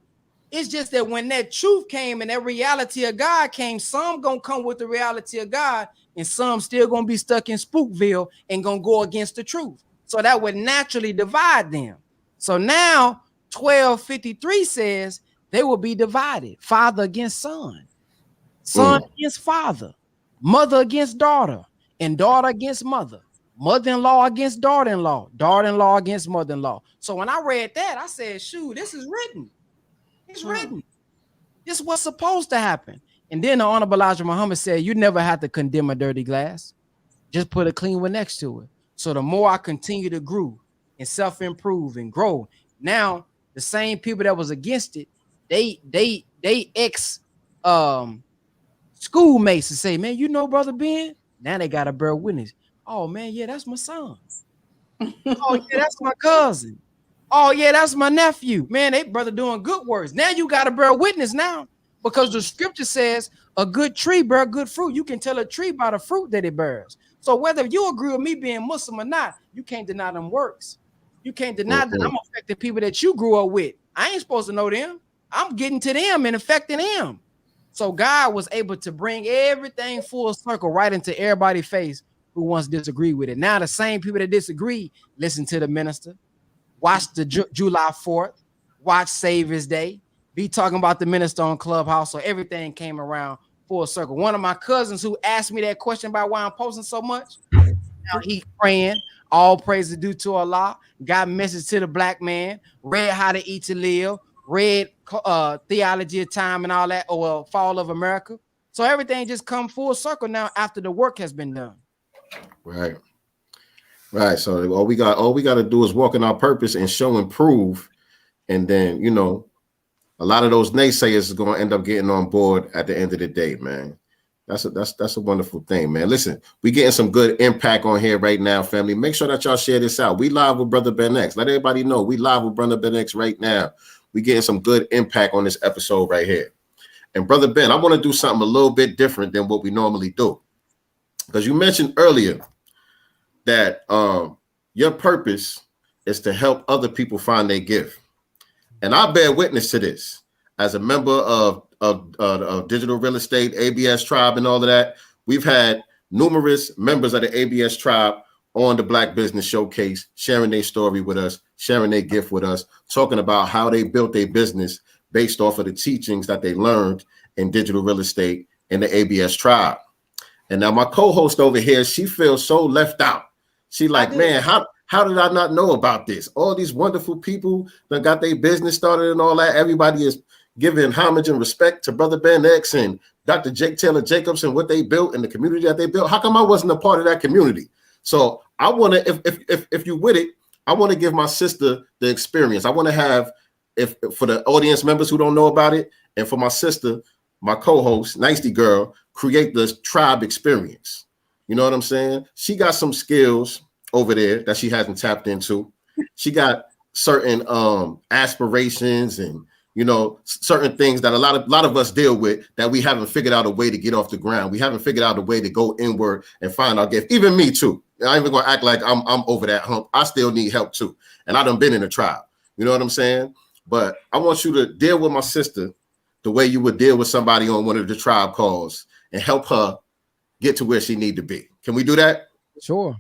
It's just that when that truth came and that reality of God came, some gonna come with the reality of God and some still gonna be stuck in Spookville and gonna go against the truth. So that would naturally divide them. So now 1253 says they will be divided, father against son, son against father, mother against daughter, and daughter against mother, mother-in-law against daughter-in-law, daughter-in-law against mother-in-law. So when I read that, I said, shoot, this is written. It's written. This is what's supposed to happen. And then the Honorable Elijah Muhammad said, you never have to condemn a dirty glass. Just put a clean one next to it. So the more I continue to grow and self-improve and grow, now the same people that was against it, they ex schoolmates to say, man, you know, Brother Ben, now they got to bear witness. Oh man, yeah, that's my son. Oh yeah, that's my cousin. Oh yeah, that's my nephew. Man, they brother doing good works. Now you got to bear witness now, because the scripture says a good tree bear good fruit. You can tell a tree by the fruit that it bears. So whether you agree with me being Muslim or not, you can't deny them works. You can't deny that I'm affecting people that you grew up with. I ain't supposed to know them. I'm getting to them and affecting them. So God was able to bring everything full circle right into everybody's face who once disagreed with it. Now the same people that disagree, listen to the minister, watch the July 4th, watch Savior's Day, be talking about the minister on Clubhouse. So everything came around full circle. One of my cousins who asked me that question about why I'm posting so much, now he's praying, all praise due to Allah, got message to the black man, read How to Eat to Live, read Theology of Time and all that, or Fall of America. So everything just come full circle now after the work has been done. Right. So all we got to do is walk in our purpose and show and prove. And then, you know, a lot of those naysayers is going to end up getting on board at the end of the day, man. That's a wonderful thing, man. Listen, we getting some good impact on here right now, family. Make sure that y'all share this out. We live with Brother Ben X. Let everybody know we live with Brother Ben X right now. We getting some good impact on this episode right here. And Brother Ben, I want to do something a little bit different than what we normally do. Because you mentioned earlier that your purpose is to help other people find their gift. And I bear witness to this as a member of Digital Real Estate, ABS Tribe, and all of that. We've had numerous members of the ABS Tribe on the Black Business Showcase, sharing their story with us, sharing their gift with us, talking about how they built their business based off of the teachings that they learned in digital real estate in the ABS Tribe. And now my co-host over here, she feels so left out. She like, man, how did I not know about this? All these wonderful people that got their business started and all that. Everybody is giving homage and respect to Brother Ben X and Dr. Jake Taylor Jacobs and what they built and the community that they built. How come I wasn't a part of that community? So I want to, if you with it, I want to give my sister the experience. I want to have, if for the audience members who don't know about it, and for my sister, my co-host, nyctegur, create the tribe experience. You know what I'm saying? She got some skills over there that she hasn't tapped into. She got certain aspirations and, you know, certain things that a lot of us deal with that we haven't figured out a way to get off the ground. We haven't figured out a way to go inward and find our gift. Even me too. I ain't even gonna act like I'm over that hump. I still need help too. And I done been in a tribe. You know what I'm saying? But I want you to deal with my sister the way you would deal with somebody on one of the tribe calls and help her get to where she need to be. Can we do that? Sure.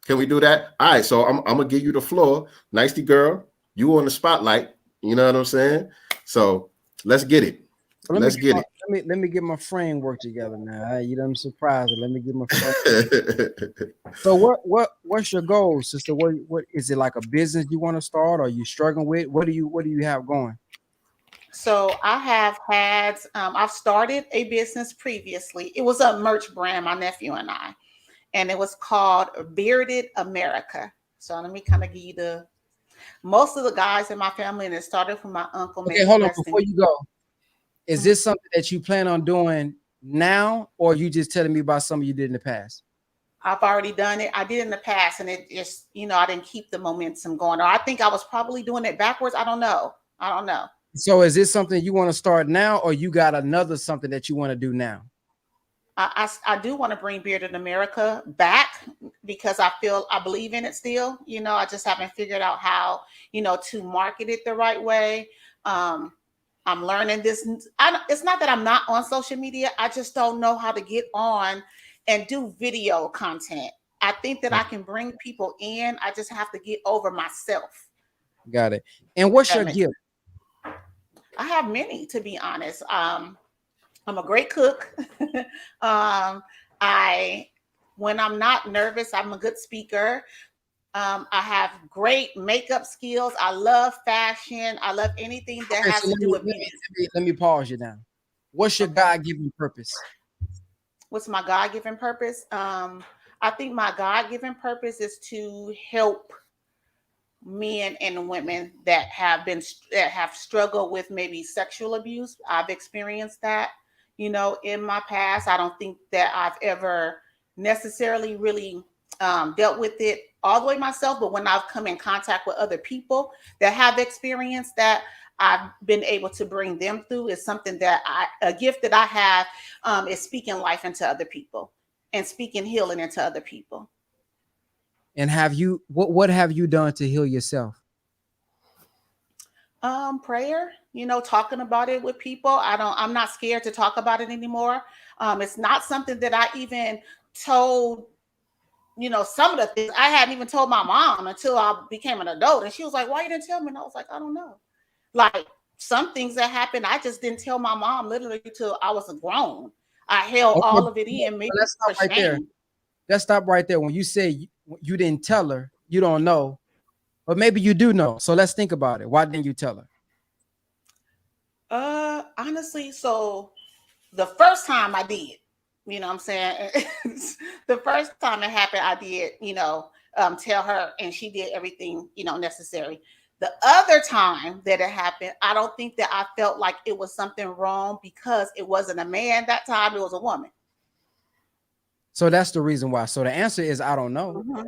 Can we do that? All right, so I'm gonna give you the floor. Nyctegur, you on the spotlight. You know what I'm saying? So let's get it. Let's get it. Let me get my framework together now. You know, I'm surprised. Let me get my framework. So what's your goal, sister? What is it, like a business you want to start? Or are you struggling with? What do you have going? So I have had, I've started a business previously. It was a merch brand, my nephew and I, and it was called Bearded America. So let me kind of give you most of the guys in my family, and it started from my uncle. Okay, hold on, before you go. Is this something that you plan on doing now, or you just telling me about something you did in the past? I've already done it. I did in the past, and it just, you know, I didn't keep the momentum going. Or I think I was probably doing it backwards. I don't know. So is this something you want to start now, or you got another something that you want to do now? I do want to bring Bearded America back because I believe in it still. I just haven't figured out how, to market it the right way. I'm learning this. It's not that I'm not on social media. I just don't know how to get on and do video content. I think that I can bring people in. I just have to get over myself. Got it. And what's your gift? I have many, to be honest. I'm a great cook. When I'm not nervous, I'm a good speaker. I have great makeup skills. I love fashion. I love anything that has to do with beauty. Let me pause you down. What's your God-given purpose? What's my God-given purpose? I think my God-given purpose is to help men and women that have struggled with maybe sexual abuse. I've experienced that, in my past. I don't think that I've ever necessarily really dealt with it all the way myself, but when I've come in contact with other people that have experienced that, I've been able to bring them through. Is something that a gift that I have is speaking life into other people and speaking healing into other people. And what have you done to heal yourself? Prayer, talking about it with people. I'm not scared to talk about it anymore. It's not something that I even told, some of the things I hadn't even told my mom until I became an adult. And she was like, why you didn't tell me? And I was like, I don't know. Like some things that happened, I just didn't tell my mom literally until I was grown. I held all of it in. Maybe let's stop right there. Let's stop right there. When you say you didn't tell her, you don't know, but maybe you do know. So let's think about it. Why didn't you tell her? Honestly, so the first time I did, what I'm saying? The first time it happened, I did, tell her, and she did everything, necessary. The other time that it happened, I don't think that I felt like it was something wrong because it wasn't a man that time, it was a woman. So that's the reason why. So the answer is, I don't know. Mm-hmm.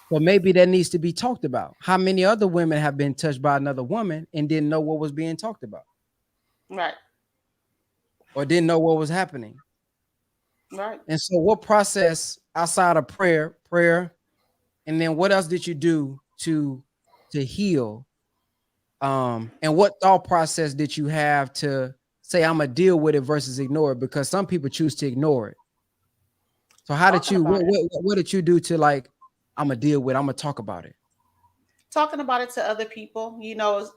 But maybe that needs to be talked about. How many other women have been touched by another woman and didn't know what was being talked about? Right. Or didn't know what was happening. Right. And so what process outside of prayer, and then what else did you do to heal? And what thought process did you have to say, I'm gonna deal with it versus ignore it? Because some people choose to ignore it. So how did you, what did you do to like, I'm gonna deal with it, I'm gonna talk about it? Talking about it to other people,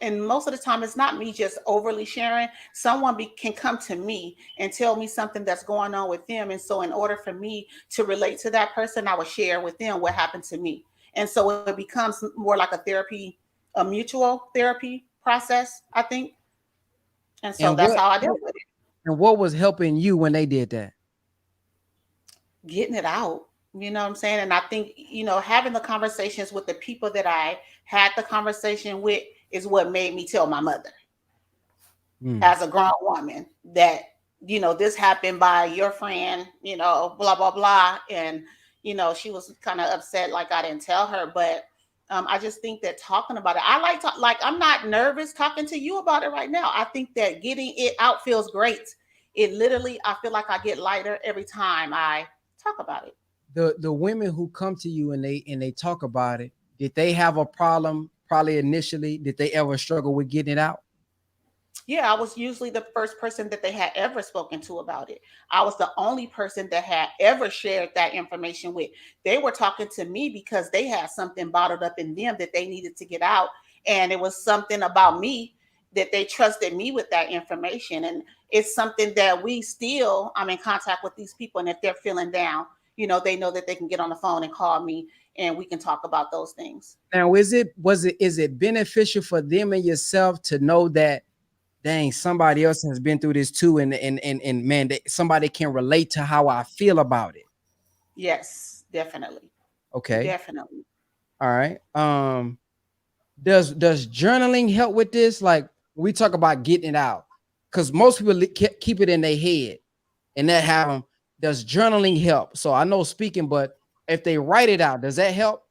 and most of the time it's not me just overly sharing. Someone can come to me and tell me something that's going on with them. And so in order for me to relate to that person, I would share with them what happened to me. And so it becomes more like a mutual therapy process, I think. And so that's how I dealt with it. And what was helping you when they did that? Getting it out. You know what I'm saying? And I think, having the conversations with the people that I had the conversation with is what made me tell my mother as a grown woman that, this happened by your friend, blah, blah, blah. And, she was kind of upset like I didn't tell her. But I just think that talking about it, I'm not nervous talking to you about it right now. I think that getting it out feels great. It literally, I feel like I get lighter every time I talk about it. The women who come to you and they talk about it, did they have a problem probably initially? Did they ever struggle with getting it out? Yeah, I was usually the first person that they had ever spoken to about it. I was the only person that had ever shared that information with. They were talking to me because they had something bottled up in them that they needed to get out. And it was something about me that they trusted me with that information. And it's something that I'm in contact with these people. And if they're feeling down, they know that they can get on the phone and call me and we can talk about those things. Now, is it beneficial for them and yourself to know that, dang, somebody else has been through this too, and man, somebody can relate to how I feel about it? Yes, definitely. Okay. Definitely. All right. Does journaling help with this? Like we talk about getting it out, because most people keep it in their head and that have them. Does journaling help? So I know speaking, but if they write it out, does that help?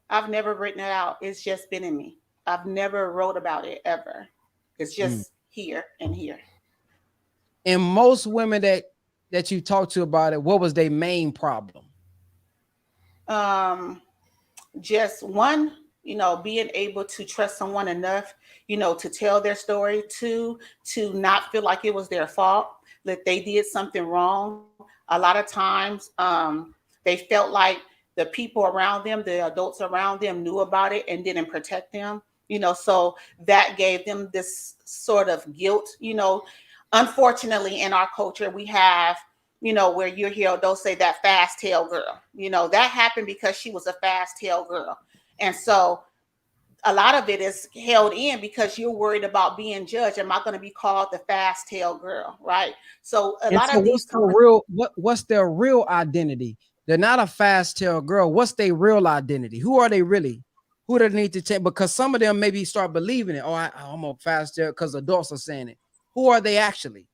I've never written it out. It's just been in me. I've never wrote about it ever. It's just here and here. And most women that that you talked to about it, what was their main problem? Just one, being able to trust someone enough, to tell their story. Two, to not feel like it was their fault, that they did something wrong. A lot of times, they felt like the people around them, the adults around them, knew about it and didn't protect them. So that gave them this sort of guilt. Unfortunately, in our culture, we have, where you hear they'll say that fast tail girl. That happened because she was a fast tail girl. And so a lot of it is held in because you're worried about being judged. Am I going to be called the fast tail girl? Right. So a lot of these what's their real identity? They're not a fast tail girl. What's their real identity? Who are they really? Who do they need to take? Because some of them maybe start believing it. Oh, I'm a fast tail because adults are saying it. Who are they actually?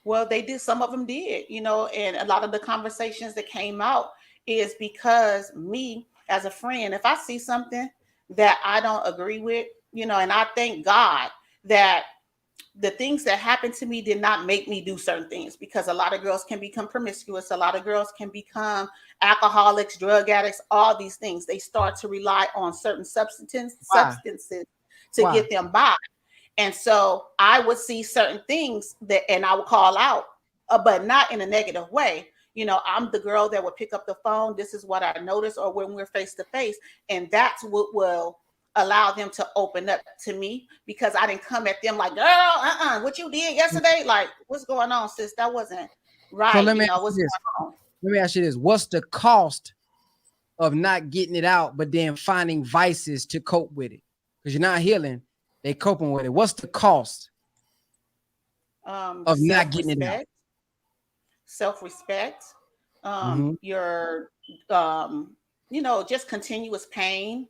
Well, they did. Some of them did, and a lot of the conversations that came out is because me as a friend, if I see something that I don't agree with, and I thank God that the things that happened to me did not make me do certain things, because a lot of girls can become promiscuous. A lot of girls can become alcoholics, drug addicts, all these things. They start to rely on certain substances to get them by. And so I would see certain things and I would call out, but not in a negative way. I'm the girl that would pick up the phone. This is what I noticed, or when we're face to face. And that's what will allow them to open up to me, because I didn't come at them like, girl, what you did yesterday? Like, what's going on, sis? That wasn't right. So let me ask you this. What's the cost of not getting it out, but then finding vices to cope with it? Because you're not healing. They coping with it. What's the cost of not getting it out? Self-respect, your, just continuous pain,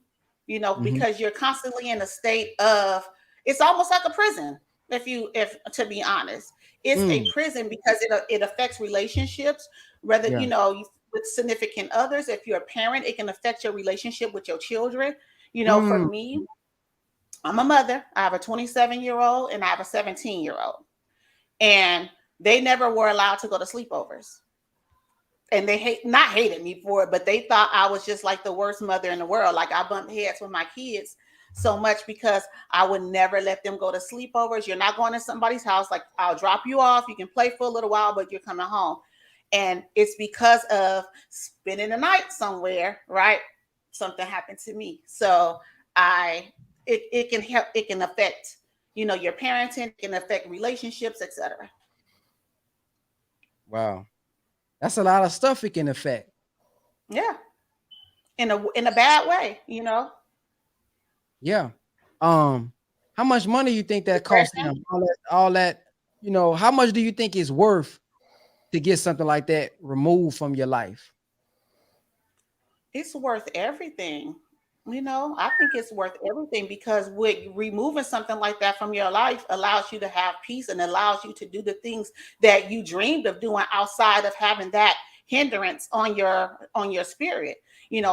because you're constantly in a state of, it's almost like a prison. If to be honest, it's a prison because it affects relationships, whether, with significant others. If you're a parent, it can affect your relationship with your children. For me, I'm a mother. I have a 27-year-old and I have a 17-year-old. And they never were allowed to go to sleepovers. And they hated me for it, but they thought I was just like the worst mother in the world. Like, I bumped heads with my kids so much because I would never let them go to sleepovers. You're not going to somebody's house. Like, I'll drop you off. You can play for a little while, but you're coming home. And it's because of spending the night somewhere, right? Something happened to me. So it can help. It can affect, your parenting. It can affect relationships, etc. Wow, that's a lot of stuff it can affect. Yeah, in a bad way, Yeah. How much money you think that costs them? All that, how much do you think is worth to get something like that removed from your life? It's worth everything. I think it's worth everything, because with removing something like that from your life allows you to have peace and allows you to do the things that you dreamed of doing outside of having that hindrance on your spirit.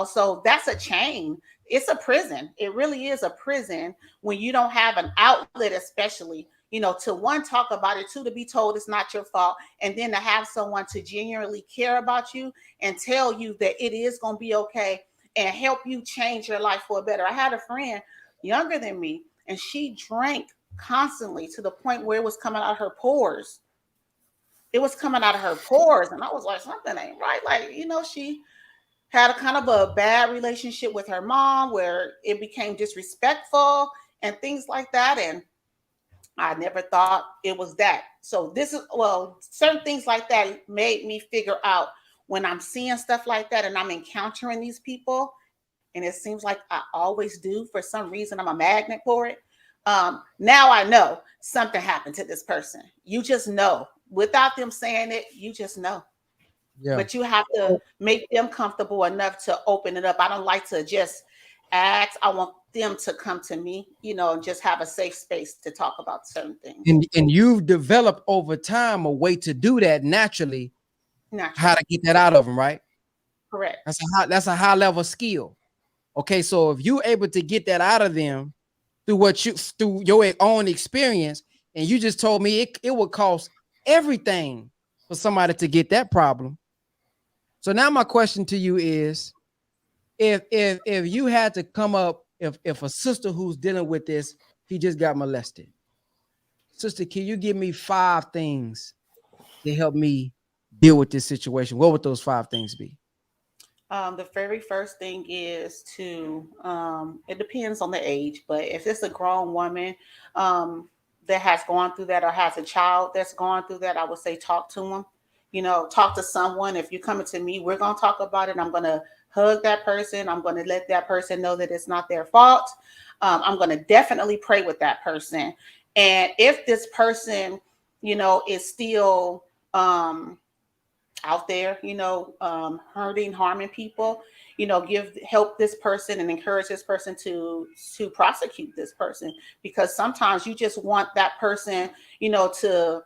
So that's a chain. It's a prison. It really is a prison when you don't have an outlet, especially, to one, talk about it, two, to be told it's not your fault, and then to have someone to genuinely care about you and tell you that it is going to be okay and help you change your life for better. I had a friend younger than me, and she drank constantly to the point where it was coming out of her pores. It was coming out of her pores. And I was like, something ain't right. Like, she had a kind of a bad relationship with her mom where it became disrespectful and things like that. And I never thought it was that. So certain things like that made me figure out, when I'm seeing stuff like that and I'm encountering these people, and it seems like I always do, for some reason, I'm a magnet for it. Now I know something happened to this person. You just know, without them saying it, you just know. Yeah. But you have to make them comfortable enough to open it up. I don't like to just ask. I want them to come to me, and just have a safe space to talk about certain things. And you've developed over time a way to do that naturally. How to get that out of them, right? Correct. That's a high level skill. Okay, so if you're able to get that out of them through your own experience, and you just told me it would cost everything for somebody to get that problem. So now my question to you is, if you had to come up, if a sister who's dealing with this, she just got molested. Sister, can you give me 5 things to help me deal with this situation? What would those 5 things be? The very first thing is to, it depends on the age, but if it's a grown woman that has gone through that or has a child that's gone through that, I would say talk to them. You know, talk to someone. If you're coming to me, we're going to talk about it. I'm going to hug that person. I'm going to let that person know that it's not their fault. I'm going to definitely pray with that person. And if this person, you know, is still out there, you know, hurting, harming people, you know, help this person and encourage this person to prosecute this person, because sometimes you just want that person, you know, to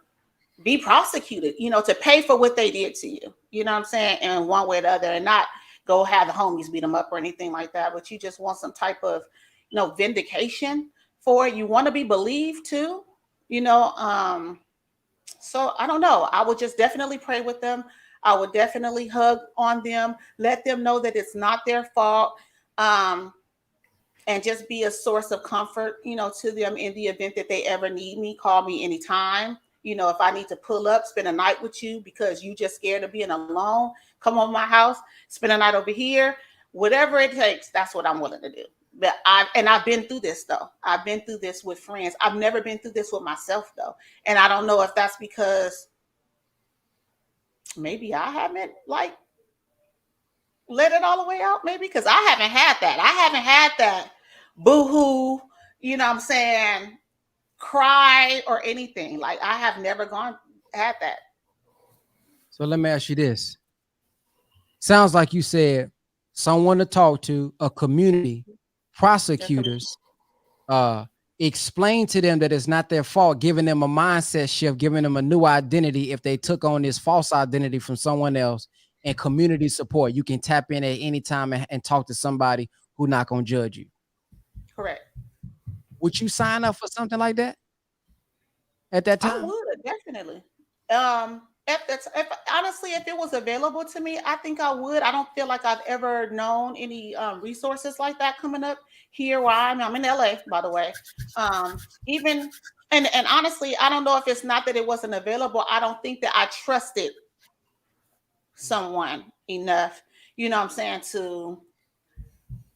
be prosecuted, you know, to pay for what they did to you, you know what I'm saying, in one way or the other, and not go have the homies beat them up or anything like that, but you just want some type of, you know, vindication for it. You want to be believed too, you know. So I don't know. I would just definitely pray with them. I would definitely hug on them, let them know that it's not their fault, and just be a source of comfort, you know, to them in the event that they ever need me. Call me anytime. You know, if I need to pull up, spend a night with you because you just scared of being alone, come over my house, spend a night over here, whatever it takes, that's what I'm willing to do. But I've been through this though. I've been through this with friends. I've never been through this with myself though. And I don't know if that's because maybe I haven't like let it all the way out, maybe because I haven't had that. I haven't had that boo-hoo, you know what I'm saying, cry or anything. Like I have never had that. So let me ask you this. Sounds like you said someone to talk to, a community, prosecutors, explain to them that it's not their fault, giving them a mindset shift, giving them a new identity if they took on this false identity from someone else, and community support. You can tap in at any time and talk to somebody who's not going to judge you. Correct. Would you sign up for something like that at that time? I would, definitely. Honestly, if it was available to me, I think I would. I don't feel like I've ever known any resources like that coming up here where I'm in LA, by the way. Even and honestly, I don't know if it's not that it wasn't available. I don't think that I trusted someone enough, you know what I'm saying, to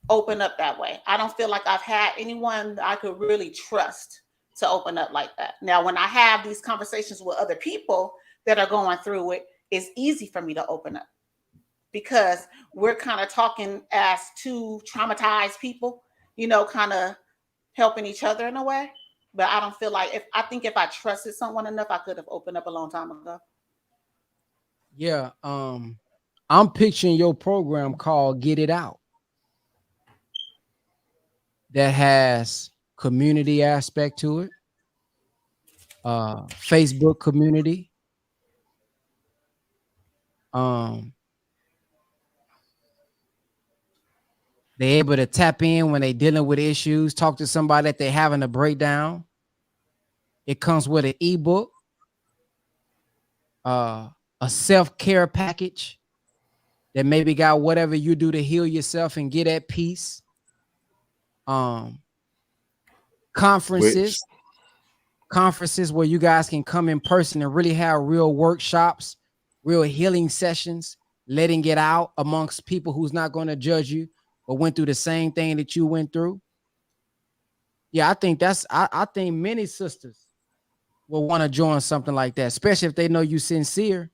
open up that way. I don't feel like I've had anyone that I could really trust to open up like that. Now, when I have these conversations with other people that are going through it, it's easy for me to open up because we're kind of talking as two traumatized people, you know, kind of helping each other in a way. But I don't feel like I think if I trusted someone enough, I could have opened up a long time ago. Yeah. I'm picturing your program called Get It Out that has community aspect to it, Facebook community. They're able to tap in when they're dealing with issues, talk to somebody that they're having a breakdown. It comes with an ebook, a self-care package that maybe got whatever you do to heal yourself and get at peace. Conferences where you guys can come in person and really have real workshops, real healing sessions, letting it out amongst people who's not going to judge you or went through the same thing that you went through. Yeah, I think I think many sisters will want to join something like that, especially if they know you sincere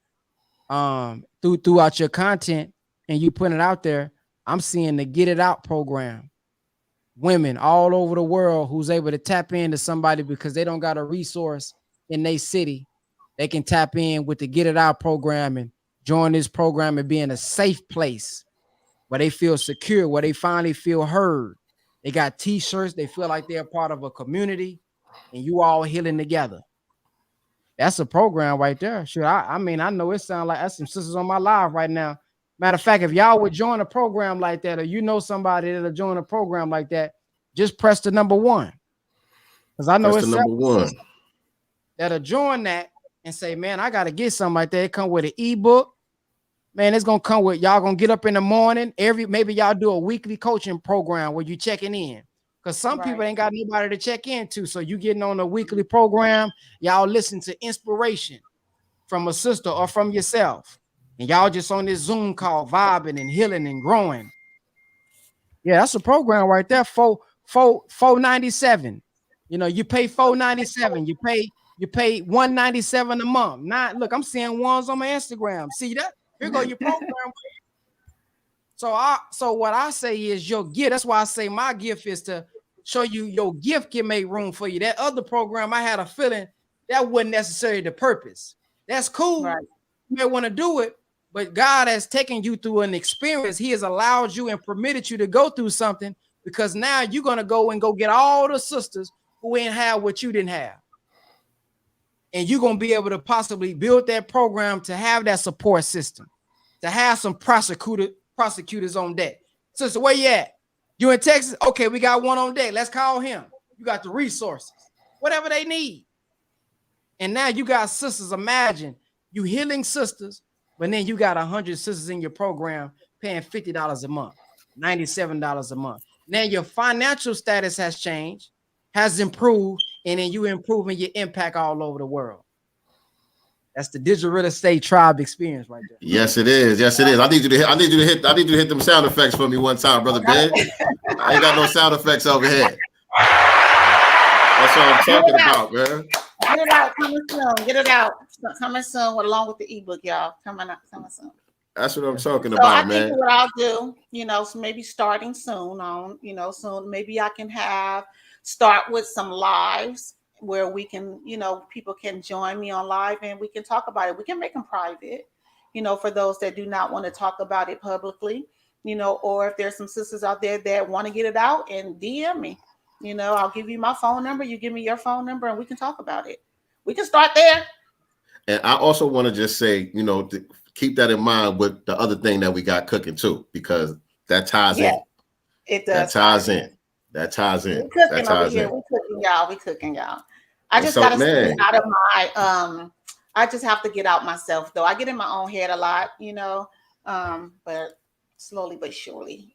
throughout your content and you put it out there. I'm seeing the Get It Out program. Women all over the world who's able to tap into somebody because they don't got a resource in their city. They can tap in with the Get It Out program and join this program and be in a safe place where they feel secure, where they finally feel heard. They got t-shirts. They feel like they're part of a community and you all healing together. That's a program right there. Sure. I mean, I know it sounds like that's some sisters on my live right now. Matter of fact, if y'all would join a program like that, or you know somebody that'll join a program like that, just press the number 1. Because I know it's the number 1 that'll join that and say, man, I got to get something like that. It come with an ebook. Man, it's going to come with y'all going to get up in the morning. Maybe y'all do a weekly coaching program where you checking in. Because some people ain't got nobody to check into. So you getting on a weekly program, y'all listen to inspiration from a sister or from yourself. And y'all just on this Zoom call, vibing and healing and growing. Yeah, that's a program right there. $497. You know, you pay $497. You pay $197 a month. Now, look, I'm seeing ones on my Instagram. See that? Here go your program. So what I say is your gift. That's why I say my gift is to show you your gift can make room for you. That other program, I had a feeling that wasn't necessarily the purpose. That's cool. Right. You may want to do it, but God has taken you through an experience. He has allowed you and permitted you to go through something, because now you're going to go get all the sisters who ain't have what you didn't have. And you're going to be able to possibly build that program to have that support system, to have some prosecutors on deck. Sister, where you at? You in Texas? Okay, we got one on deck. Let's call him. You got the resources, whatever they need. And now you got sisters. Imagine you healing sisters, but then you got 100 sisters in your program paying $50 a month, $97 a month. Now your financial status has changed, has improved, and then you improving your impact all over the world. That's the digital real estate tribe experience right there. Yes, it is. Yes, it is. I need you to hit them sound effects for me one time, brother Ben. I ain't got no sound effects over here. That's what I'm talking about, man. Get it out, coming soon. Get it out, coming soon, along with the ebook, y'all. Coming soon. That's what I'm talking about, man. I think what I'll do, so maybe starting soon soon, maybe I can start with some lives where we can, people can join me on live and we can talk about it. We can make them private, for those that do not want to talk about it publicly, or if there's some sisters out there that want to get it out, and DM me. I'll give you my phone number. You give me your phone number and we can talk about it. We can start there. And I also want to just say, to keep that in mind with the other thing that we got cooking too, because that ties in. It does. That ties in. We cooking, y'all. I just got to stay out of my, I just have to get out myself though. I get in my own head a lot, but slowly but surely.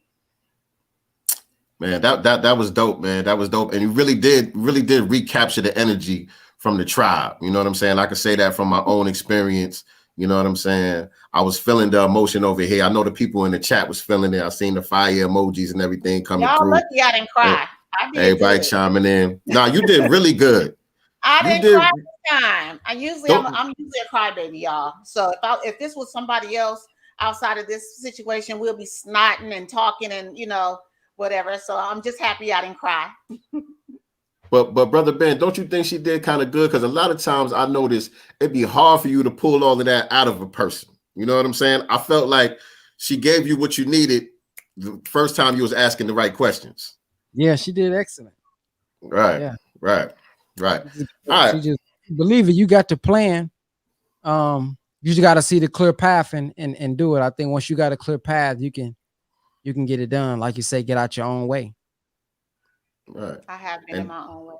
Man, that was dope, man. That was dope. And you really did recapture the energy from the tribe. You know what I'm saying? I can say that from my own experience. You know what I'm saying? I was feeling the emotion over here. I know the people in the chat was feeling it. I seen the fire emojis and everything coming through. Y'all lucky I didn't cry. Everybody chiming in. No, you did really good. I didn't cry this time. I'm usually a crybaby, y'all. So if this was somebody else outside of this situation, we'll be snotting and talking and whatever. So I'm just happy I didn't cry. But Brother Ben, don't you think she did kind of good? Because a lot of times I notice it'd be hard for you to pull all of that out of a person. You know what I'm saying? I felt like she gave you what you needed the first time you was asking the right questions. Yeah, she did excellent. Right. Yeah. Right. All right. She just believe it. You got the plan. You just got to see the clear path and do it. I think once you got a clear path, you can get it done. Like you say, get out your own way. Right. I have been in my own way.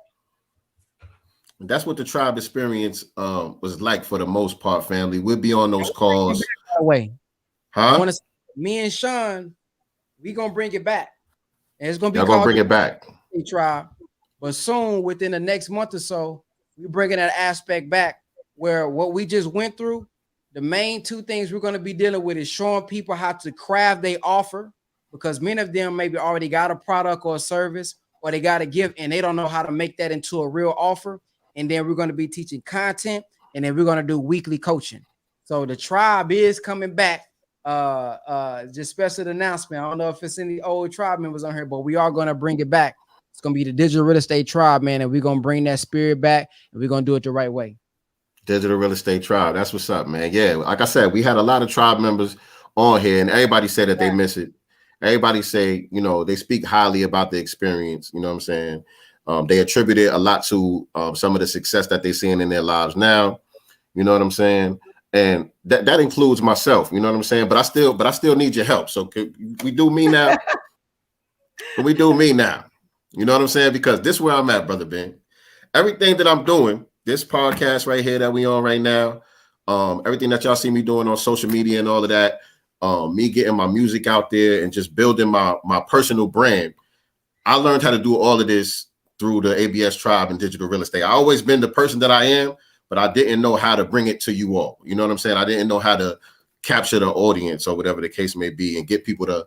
That's what the tribe experience was like for the most part, family. We'll be on those calls. That way. Huh? Me and Sean, we gonna bring it back. And it's gonna be gonna bring it back. Tribe. But soon, within the next month or so, we're bringing that aspect back where what we just went through, the main two things we're going to be dealing with is showing people how to craft their offer, because many of them maybe already got a product or a service, or they got a gift and they don't know how to make that into a real offer. And then we're going to be teaching content, and then we're going to do weekly coaching. So the tribe is coming back. Just special announcement. I don't know if it's any old tribe members on here, but we are going to bring it back. It's going to be the digital real estate tribe, man. And we're going to bring that spirit back, and we're going to do it the right way. Digital real estate tribe. That's what's up, man. Yeah. Like I said, we had a lot of tribe members on here, and everybody said that they miss it. Everybody say, they speak highly about the experience. You know what I'm saying? They attributed a lot to some of the success that they're seeing in their lives now. You know what I'm saying? And that includes myself. You know what I'm saying? But I still need your help. So can we do me now? Can we do me now? You know what I'm saying? Because this is where I'm at, Brother Ben. Everything that I'm doing this podcast right here that we on right now, everything that y'all see me doing on social media and all of that, me getting my music out there and just building my personal brand. I learned how to do all of this through the ABS Tribe and digital real estate. I always been the person that I am, but I didn't know how to bring it to you all. You know what I'm saying? I didn't know how to capture the audience or whatever the case may be and get people to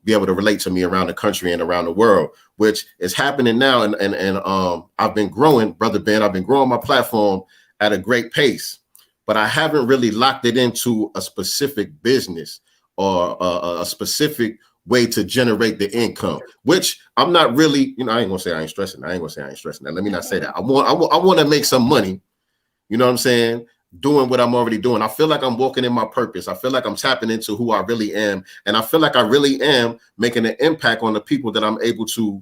be able to relate to me around the country and around the world, which is happening now. And I've been growing, Brother Ben, I've been growing my platform at a great pace, but I haven't really locked it into a specific business or a specific way to generate the income, which I'm not really, I ain't gonna say I ain't stressing. Let me not say that. I want to make some money. You know what I'm saying? Doing what I'm already doing. I feel like I'm walking in my purpose. I feel like I'm tapping into who I really am. And I feel like I really am making an impact on the people that I'm able to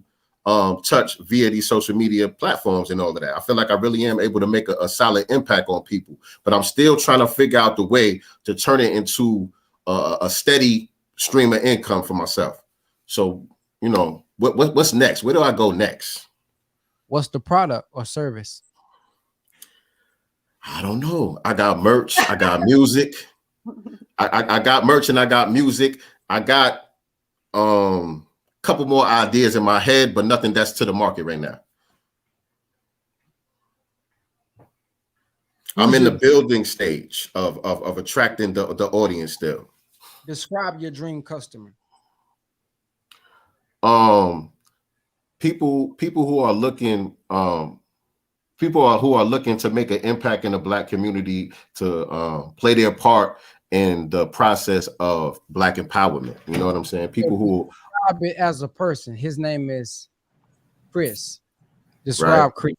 touch via these social media platforms and all of that. I feel like I really am able to make a solid impact on people, but I'm still trying to figure out the way to turn it into a steady stream of income for myself. So, what's next? Where do I go next? What's the product or service? I don't know. I got merch. I got music. I got merch and I got music. I got a couple more ideas in my head, but nothing that's to the market right now. I'm in the building stage of attracting the audience still. Describe your dream customer. People who are looking who are looking to make an impact in the Black community, to play their part in the process of Black empowerment. You know what I'm saying? People who describe it as a person. His name is Chris. Describe right. Chris.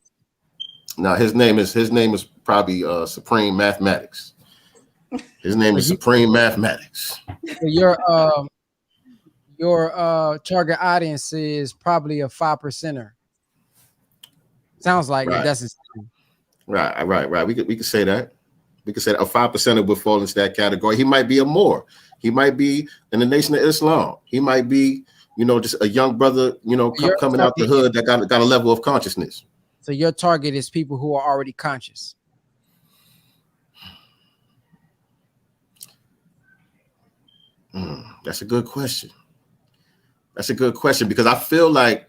Now his name is probably Supreme Mathematics. His name is Supreme Mathematics. So your target audience is probably a 5%er. Sounds like right. It. That's his name. Right. We could say that. We could say that a 5%er would fall into that category. He might be a Moor. He might be in the Nation of Islam. He might be, just a young brother, coming out the hood that got a level of consciousness. So your target is people who are already conscious. That's a good question. Because I feel like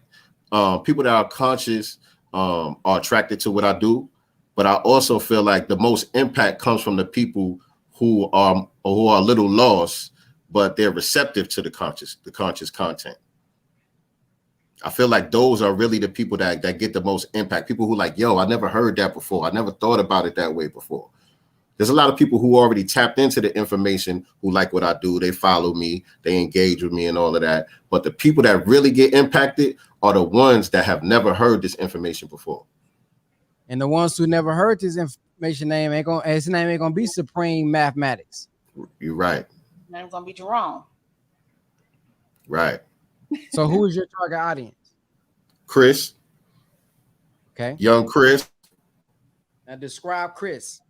people that are conscious are attracted to what I do, but I also feel like the most impact comes from the people who are a little lost, but they're receptive to the conscious content. I feel like those are really the people that get the most impact. People who like, yo, I never heard that before. I never thought about it that way before. There's a lot of people who already tapped into the information, who like what I do. They follow me, they engage with me and all of that. But the people that really get impacted are the ones that have never heard this information before. And the ones who never heard this information, his name ain't gonna be Supreme Mathematics. You're right. His name's gonna be Jerome. Right. So who is your target audience? Chris. Okay. Young Chris. Now describe Chris.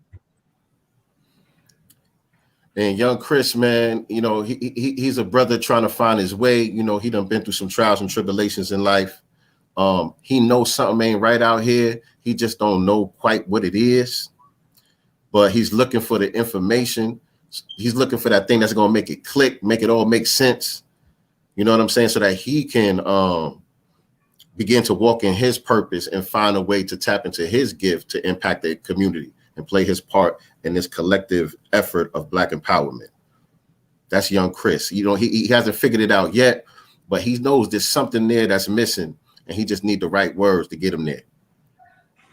And young Chris, man, he's a brother trying to find his way. He done been through some trials and tribulations in life. He knows something ain't right out here. He just don't know quite what it is. But he's looking for the information. He's looking for that thing that's going to make it click, make it all make sense. You know what I'm saying? So that he can begin to walk in his purpose and find a way to tap into his gift to impact the community and play his part in this collective effort of Black empowerment. That's young Chris. He hasn't figured it out yet, but he knows there's something there that's missing, and he just need the right words to get him there.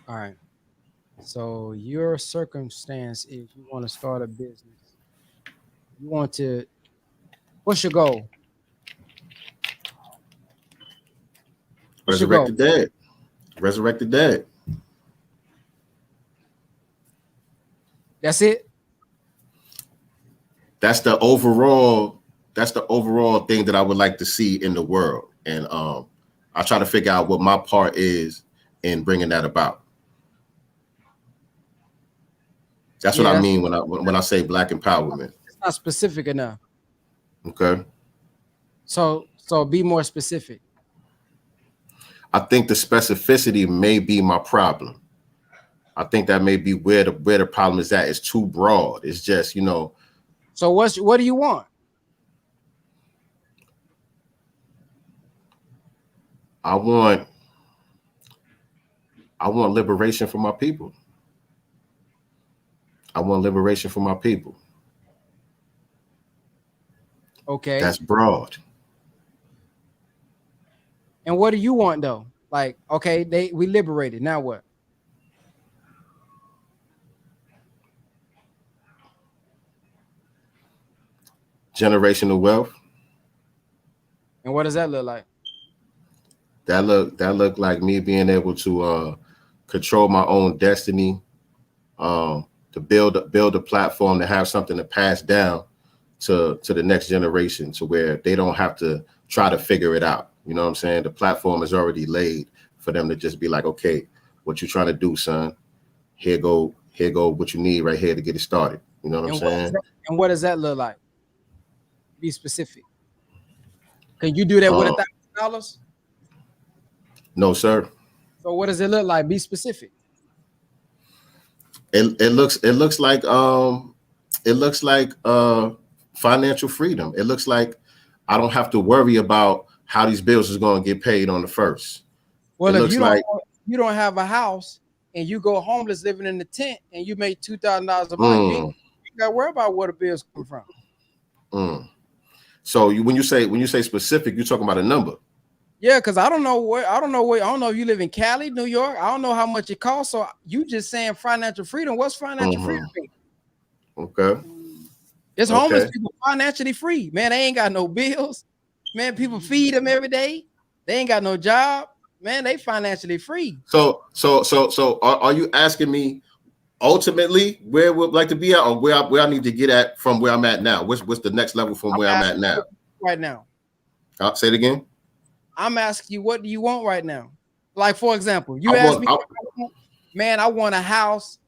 All right. So your circumstance is you want to start a business. What's your goal? Resurrect the dead. That's it. That's the overall thing that I would like to see in the world. And I try to figure out what my part is in bringing that about. That's what I mean when I say Black empowerment. It's not specific enough. Okay. So be more specific. I think the specificity may be my problem. I think that may be where the problem is at. It's too broad. It's just, you know. So what do you want? I want liberation for my people. I want liberation for my people. Okay. That's broad. And what do you want though? Like, okay, we liberated. Now what? Generational wealth. And what does that look like? That look like me being able to control my own destiny, to build a platform, to have something to pass down to the next generation, to where they don't have to try to figure it out. You know what I'm saying? The platform is already laid for them to just be like, okay, what you trying to do, son? Here go what you need right here to get it started. You know what I'm saying? And what does that look like? Be specific. Can you do that with $1,000? No, sir. So what does it look like? Be specific. It looks like financial freedom. It looks like I don't have to worry about how these bills is going to get paid on the first. Well, if you don't have a house and you go homeless living in the tent and you make $2,000 a month, you got to worry about where the bills come from. So when you say specific, you're talking about a number. Yeah, because I don't know if you live in Cali, New York. I don't know how much it costs. So you just saying financial freedom. What's financial freedom? Okay. It's homeless people financially free. Man, they ain't got no bills. Man, people feed them every day. They ain't got no job. Man, they financially free. So are you asking me ultimately where we'd like to be at, or where I need to get at from where I'm at now? What's the next level from where I'm at now? Right now. Say it again. I'm asking you, what do you want right now? Like, for example, you asked me, man, I want a house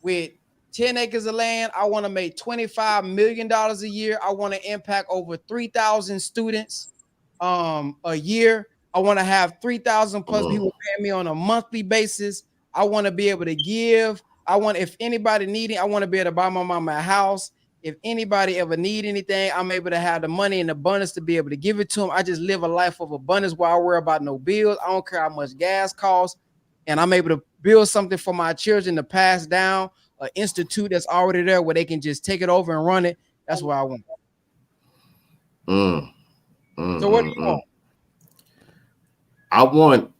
with 10 acres of land. I want to make $25 million a year. I want to impact over 3,000 students a year. I want to have 3,000 plus people paying me on a monthly basis. I want to be able to give. If anybody needing, I want to be able to buy my mama a house. If anybody ever need anything, I'm able to have the money in abundance to be able to give it to them. I just live a life of abundance where I worry about no bills. I don't care how much gas costs. And I'm able to build something for my children to pass down, an institute that's already there where they can just take it over and run it. That's what I want. So what do you want?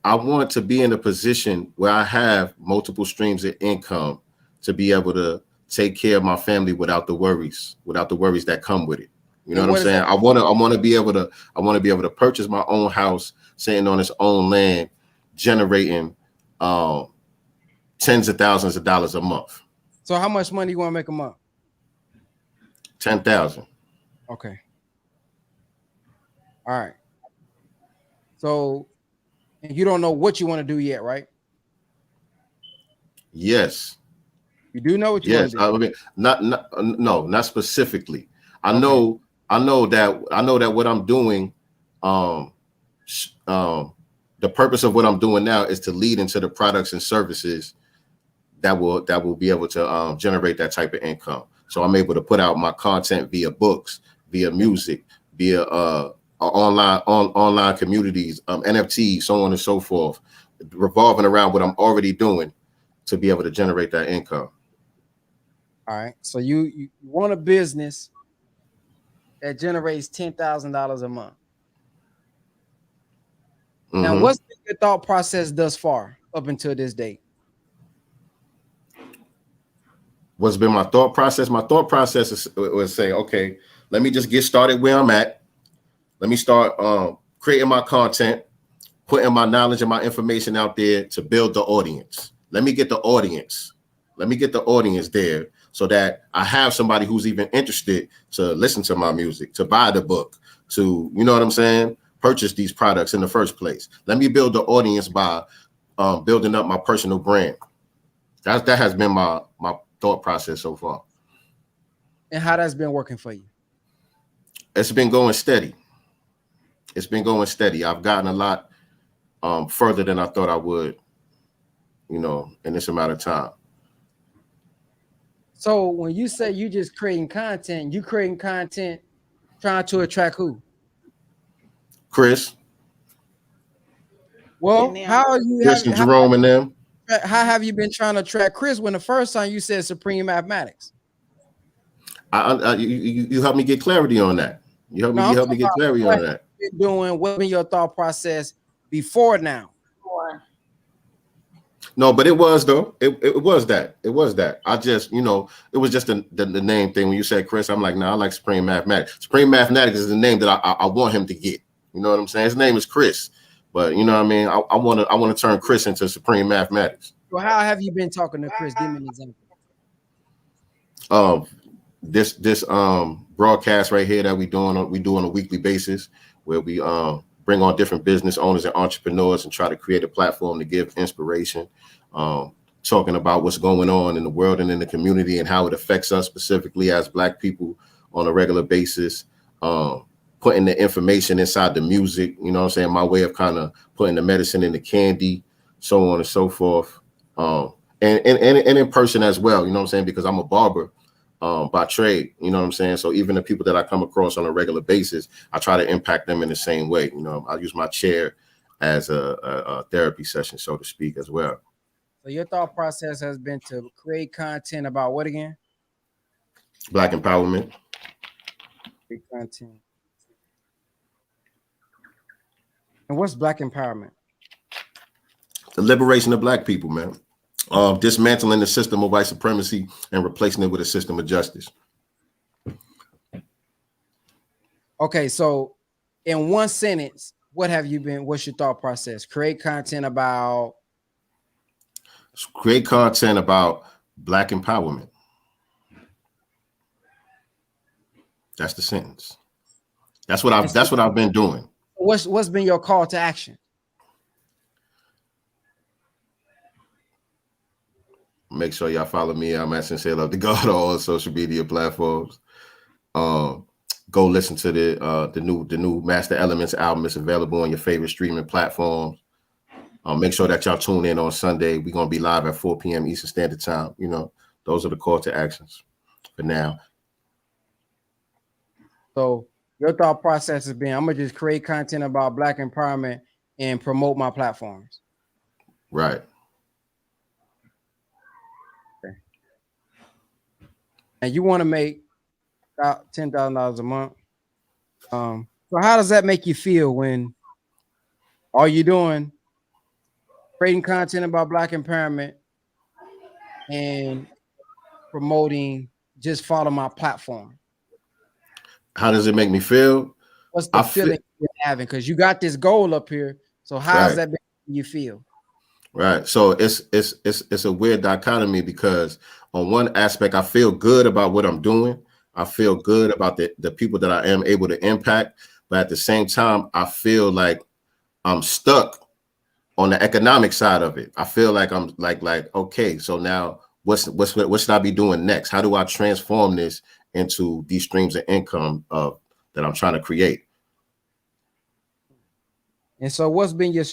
I want to be in a position where I have multiple streams of income to be able to take care of my family without the worries that come with it. You know what I'm saying? I want to be able to purchase my own house, sitting on its own land, generating tens of thousands of dollars a month. So how much money you want to make a month? 10,000. Okay. All right. So you don't know what you want to do yet, right? Yes. You do know what you want to do. I mean, not specifically. I know that what I'm doing, the purpose of what I'm doing now is to lead into the products and services that will be able to generate that type of income. So I'm able to put out my content via books, via music, via online communities, NFTs, so on and so forth, revolving around what I'm already doing to be able to generate that income. All right. So you want a business that generates $10,000 a month. Now, what's your thought process thus far up until this date? What's been my thought process? My thought process was saying, okay, let me just get started where I'm at. Let me start creating my content, putting my knowledge and my information out there to build the audience. Let me get the audience. Let me get the audience there so that I have somebody who's even interested to listen to my music, to buy the book, to, you know what I'm saying, purchase these products in the first place. Let me build the audience by building up my personal brand. That has been my thought process so far. And how that's been working for you? It's been going steady. It's been going steady. I've gotten a lot further than I thought I would, in this amount of time. So when you say you just creating content, you creating content trying to attract who? Chris, Well, And them. how are you Chris and Jerome and them. how have you been trying to track Chris when the first time you said Supreme Mathematics? You helped me get clarity on that. You helped No, I'm me get clarity on that. been doing what been your thought process before now? Or No, but it was though. It was that. It was that. I just, you know, it was just the name thing. When you said Chris, I'm like, no, I like Supreme Mathematics. Supreme Mathematics is the name that I want him to get. You know what I'm saying? His name is Chris, but you know what I mean. I want to turn Chris into Supreme Mathematics. So how have you been talking to Chris? Give me an example. This broadcast right here that we do on a weekly basis, where we bring on different business owners and entrepreneurs and try to create a platform to give inspiration, talking about what's going on in the world and in the community and how it affects us specifically as Black people on a regular basis, putting the information inside the music, you know what I'm saying, my way of kind of putting the medicine in the candy, so on and so forth, and in person as well, you know what I'm saying, because I'm a barber by trade, you know what I'm saying? So even the people that I come across on a regular basis, I try to impact them in the same way. You know, I use my chair as a therapy session, so to speak, as well. So your thought process has been to create content about what again? Black empowerment. Create content. And what's Black empowerment? The liberation of Black people, man. Dismantling the system of white supremacy and replacing it with a system of justice. Okay, so in one sentence, what's your thought process? Create content about Black empowerment. That's the sentence. That's what I've been doing. What's been your call to action? Make sure y'all follow me. I'm at Sincere Love the God on all social media platforms. Go listen to the new Master Elements album. It's available on your favorite streaming platforms. Make sure that y'all tune in on Sunday. We're gonna be live at 4 p.m. Eastern Standard Time. You know, those are the call to actions for now. So your thought process has been, I'm gonna just create content about Black empowerment and promote my platforms. Right. And you want to make $10,000 a month. So how does that make you feel when all you're doing creating content about Black empowerment and promoting just follow my platform? How does it make me feel? What's the feeling you're having? Because you got this goal up here. So how does that make you feel? Right. So it's a weird dichotomy, because on one aspect, I feel good about what I'm doing. I feel good about the people that I am able to impact. But at the same time, I feel like I'm stuck on the economic side of it. I feel like I'm like, okay, so now what should I be doing next? How do I transform this into these streams of income that I'm trying to create? And so what's been your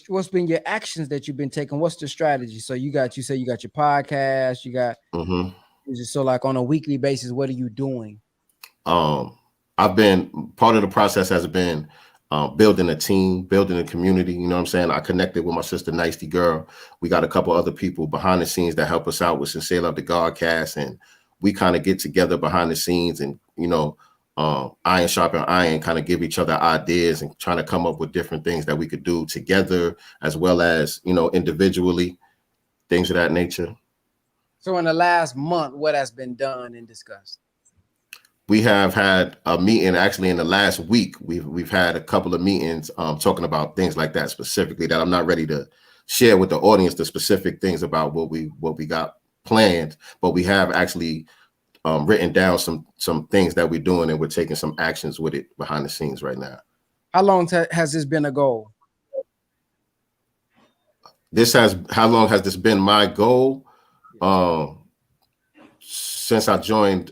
actions that you've been taking? What's the strategy? So you say you got your podcast, you got so like on a weekly basis, what are you doing? I've been part of the process has been building a team, building a community. You know what I'm saying? I connected with my sister nyctegur. We got a couple other people behind the scenes that help us out with SincereluvdagodCast, and we kind of get together behind the scenes and, you know, iron sharpen iron, kind of give each other ideas and trying to come up with different things that we could do together, as well as, you know, individually, things of that nature. So in the last month, what has been done and discussed? We have had a meeting actually in the last week. We've had a couple of meetings talking about things like that specifically, that I'm not ready to share with the audience the specific things about what we got planned, but we have actually written down some things that we're doing, and we're taking some actions with it behind the scenes right now. How long has this been a goal? How long has this been my goal? Since I joined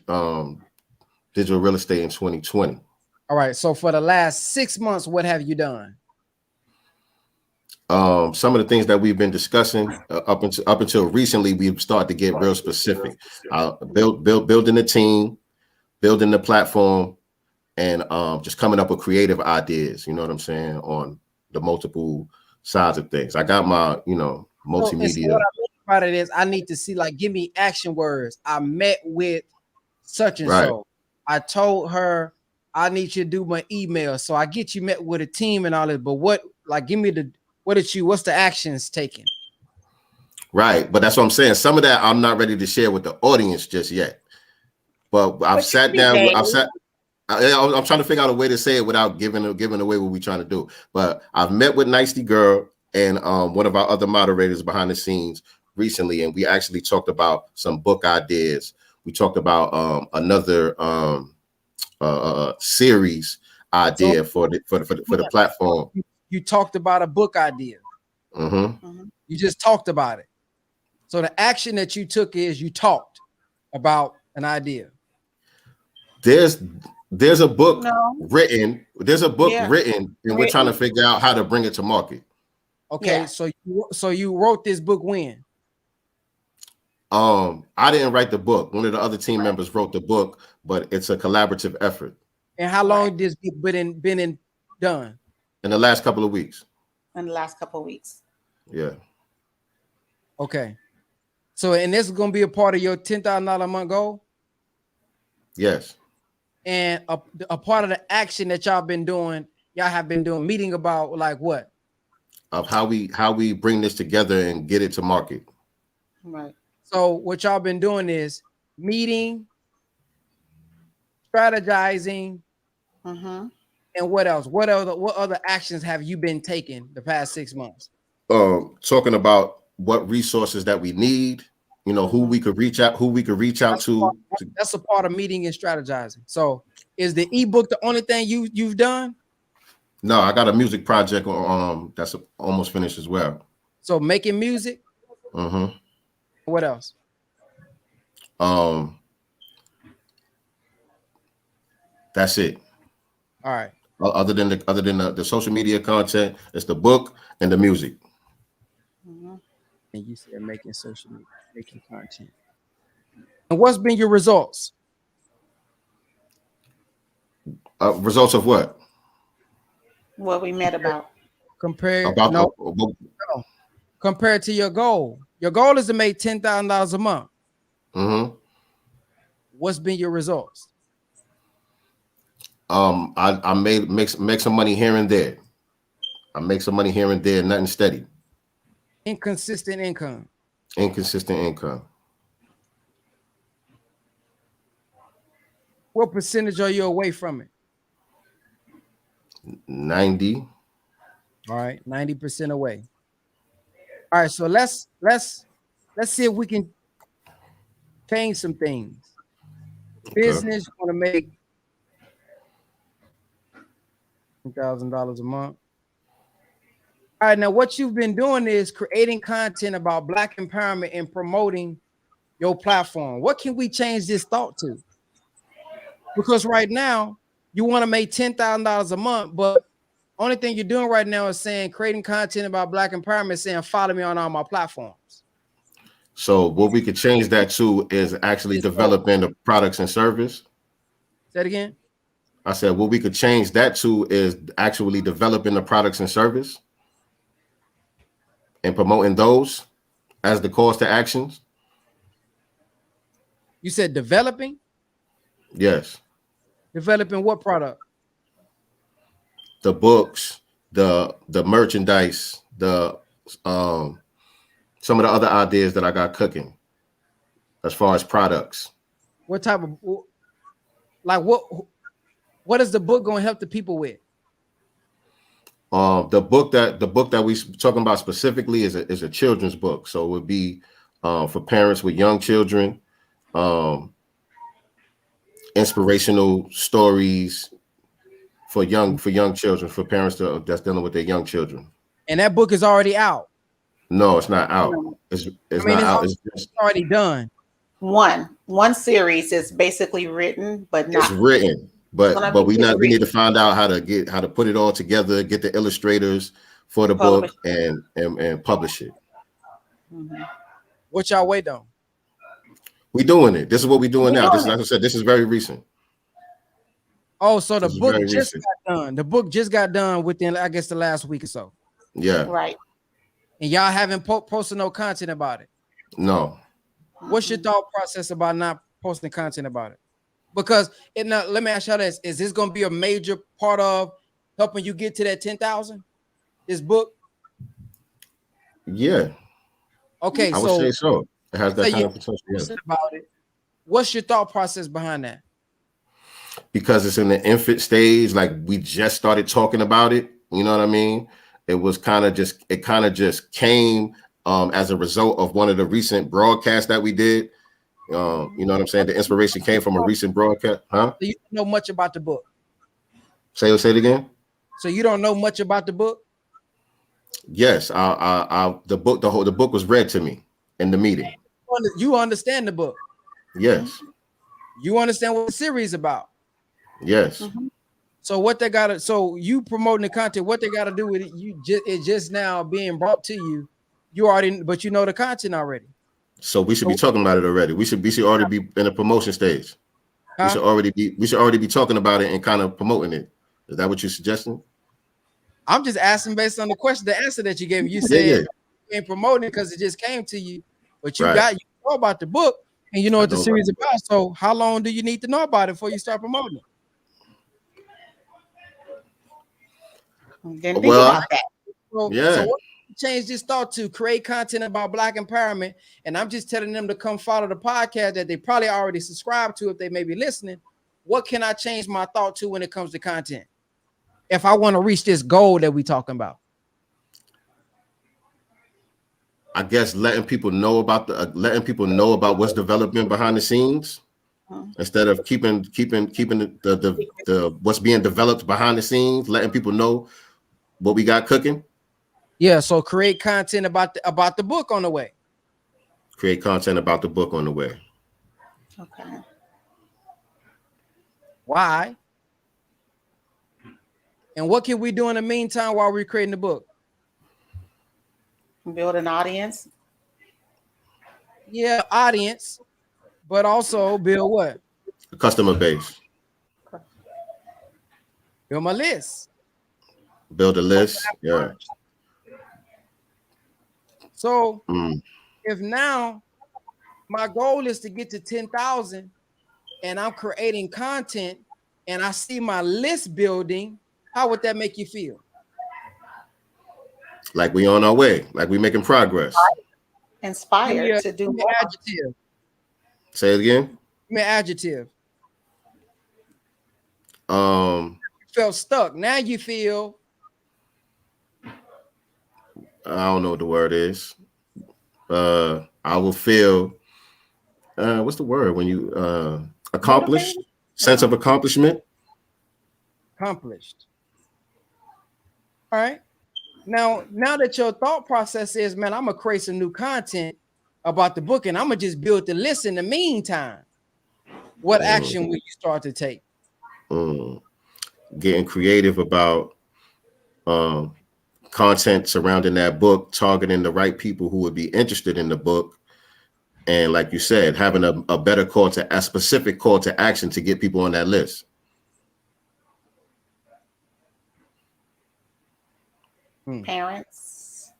digital real estate in 2020. All right. So for the last 6 months, what have you done? some of the things that we've been discussing up until recently, we've started to get real specific. Building the team, building the platform, and just coming up with creative ideas. You know what I'm saying, on the multiple sides of things. I got my, multimedia. So what I mean about it is, I need to see, like, give me action words. I met with such and so. I told her I need you to do my email. So I get you met with a team and all this. But what, like, give me what's the actions taken? Right. But that's what I'm saying. Some of that I'm not ready to share with the audience just yet. But I've sat down. I'm trying to figure out a way to say it without giving away what we're trying to do. But I've met with nyctegur and one of our other moderators behind the scenes recently, and we actually talked about some book ideas. We talked about another series idea for the platform. You talked about a book idea. You just talked about it. So the action that you took is you talked about an idea. There's a book written. There's a book written, and we're trying to figure out how to bring it to market. Okay, so you wrote this book when? I didn't write the book. One of the other team members wrote the book, but it's a collaborative effort. And how long this book been done? In the last couple of weeks. Yeah. Okay. So, and this is going to be a part of your $10,000 a month goal? Yes. And a part of the action that y'all have been doing meeting about, like, what? Of how we bring this together and get it to market. Right. So what y'all been doing is meeting, strategizing, and what else? What other actions have you been taking the past 6 months? Talking about what resources that we need, who we could reach out to. That's a part of meeting and strategizing. So is the ebook the only thing you've done? No, I got a music project that's almost finished as well. So making music. What else? That's it. All right. Other than the social media content, it's the book and the music. And you said making content. And what's been your results? Results of what? What we met about. Compared to your goal. Your goal is to make $10,000 a month. What's been your results? I make some money here and there. I make some money here and there, nothing steady. Inconsistent income. What percentage are you away from it? 90. All right, 90% away. All right, so let's see if we can change some things. Business, you want to make $1,000 a month. All right, now what you've been doing is creating content about Black empowerment and promoting your platform. What can we change this thought to? Because right now you want to make $10,000 a month, but only thing you're doing right now is saying creating content about Black empowerment, saying follow me on all my platforms. So what we could change that to is actually developing the products and service. Say that again. I said what we could change that to is actually developing the products and service and promoting those as the calls to actions. You said developing? Yes. Developing what product? The books, the merchandise, the some of the other ideas that I got cooking as far as products. What type of, like, what is the book going to help the people with? The book that we talking about specifically is a children's book. So it would be for parents with young children, inspirational stories for young children, for parents that's dealing with their young children. And that book is already out. No, it's not out. It's not out. It's already done. One series is basically written, but not. It's written, but we need to find out how to put it all together, get the illustrators for the Publish. book and publish it. What y'all wait on? We doing it. This is what we doing We're now. This is, doing like I said, this is very recent. Oh, so the This is book very just recent. got done. The book just got done within, I guess, the last week or so. Yeah. Right. And y'all haven't posted no content about it. No. What's your thought process about not posting content about it? Because let me ask y'all this: is this going to be a major part of helping you get to that 10,000? This book? Yeah. Okay, I would say so. It has that kind of potential. Yeah. About it. What's your thought process behind that? Because it's in the infant stage, like we just started talking about it. You know what I mean? It was kind of just came as a result of one of the recent broadcasts that we did. You know what I'm saying? The inspiration came from a recent broadcast, huh? So you don't know much about the book. Say it again. So you don't know much about the book? Yes, the book was read to me in the meeting. You understand the book? Yes. You understand what the series is about? Yes. So what they got to, so you promoting the content, what they got to do with it? It's just now being brought to you. You already, but you know the content already. So we should be talking about it already. We should already be in a promotion stage. Huh? We should already be talking about it and kind of promoting it. Is that what you're suggesting? I'm just asking based on the answer that you gave me. You said you ain't promoting it because it just came to you, but you you know about the book and you know what the series is about. So how long do you need to know about it before you start promoting it? Then think about that. So what change this thought to create content about Black empowerment? And I'm just telling them to come follow the podcast that they probably already subscribed to if they may be listening. What can I change my thought to when it comes to content? If I want to reach this goal that we're talking about, I guess letting people know about what's developing behind the scenes, instead of keeping the what's being developed behind the scenes, letting people know what we got cooking. Yeah, so create content about the book on the way. Create content about the book on the way. Okay. Why? And what can we do in the meantime while we're creating the book? Build an audience. Yeah, audience, but also build what? A customer base. Build my list. Build a list. Yeah. So if now my goal is to get to 10,000 and I'm creating content and I see my list building, how would that make you feel? Like we on our way, like we making progress. Inspired to do more. Adjective. Say it again. Give me an adjective. You felt stuck. Now you feel. I don't know what the word is. I will feel. What's the word when you accomplished? Sense of accomplishment. Accomplished. All right. Now that your thought process is, man, I'm gonna create some new content about the book, and I'm gonna just build the list in the meantime. What action will you start to take? Getting creative about content surrounding that book, targeting the right people who would be interested in the book, and like you said, having a better a specific call to action to get people on that list. Parents.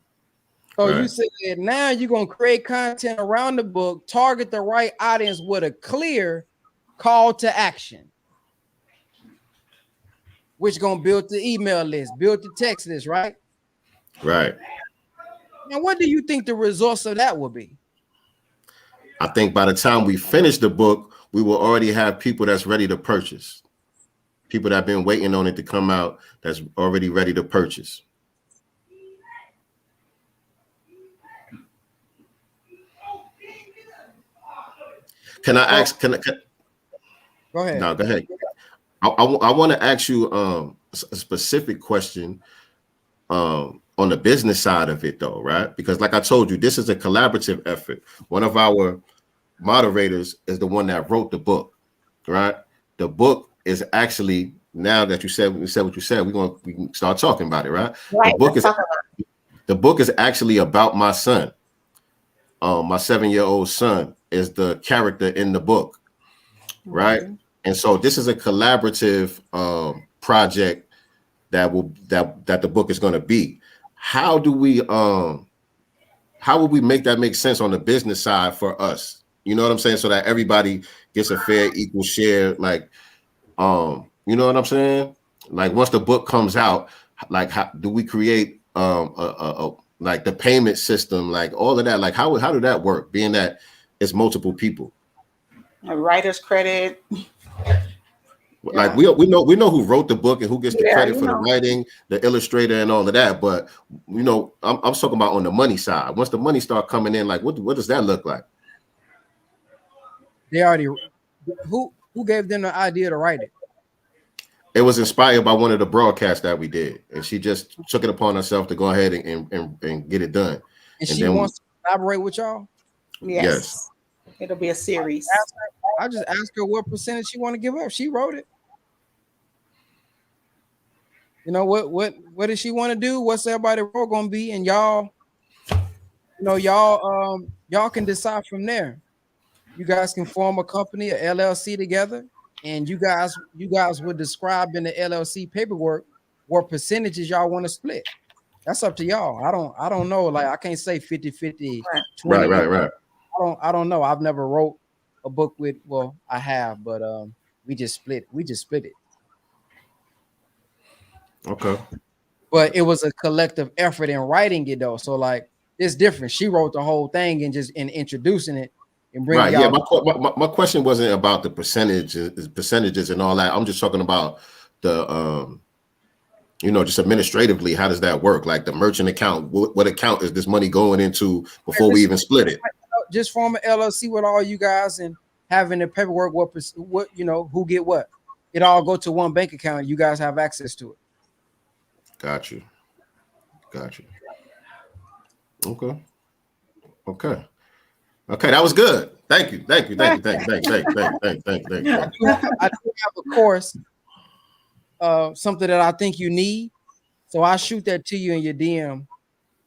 So you said now you're gonna create content around the book, target the right audience with a clear call to action, which gonna build the email list, build the text list, right? Right. Now, what do you think the results of that will be? I think by the time we finish the book, we will already have people that's ready to purchase. People that have been waiting on it to come out, that's already ready to purchase. Can I ask? Go ahead. No, go ahead. I want to ask you a specific question on the business side of it, though, right? Because, like I told you, this is a collaborative effort. One of our moderators is the one that wrote the book, right? The book is actually now that you said what you said, we can start talking about it, right? Right. The book is actually about my son. My 7-year-old son is the character in the book, right? Mm-hmm. And so this is a collaborative project that the book is going to be. How do we how would we make that make sense on the business side for us? You know what I'm saying? So that everybody gets a fair, equal share. Like, you know what I'm saying? Like once the book comes out, like how do we create like the payment system, like all of that? Like how did that work? Being that it's multiple people. A writer's credit. Like we know who wrote the book and who gets the credit for the writing, the illustrator, and all of that. But you know, I'm talking about on the money side. Once the money start coming in, like what does that look like? They already who gave them the idea to write it? It was inspired by one of the broadcasts that we did, and she just took it upon herself to go ahead and get it done. And she wants to collaborate with y'all. Yes. It'll be a series. I just asked her what percentage she want to give up. She wrote it. You know what does she want to do? What's everybody's role gonna be? And y'all, you know, y'all can decide from there. You guys can form a company, a LLC together, and you guys would describe in the LLC paperwork what percentages y'all want to split. That's up to y'all. I don't know. Like I can't say 50-50, 20. Right. I don't know. I've never wrote a book with, well, I have, but we just split it. Okay. But it was a collective effort in writing it though. So like it's different. She wrote the whole thing and just in introducing it and bringing right. Yeah, y'all. my question wasn't about the percentages and all that. I'm just talking about the you know, just administratively, how does that work? Like the merchant account, what account is this money going into before we even split it? Just form an LLC with all you guys and having the paperwork, what you know, who get what. It all go to one bank account. You guys have access to it. Got you. Okay. That was good. Thank you. I do have a course, something that I think you need. So I shoot that to you in your DM.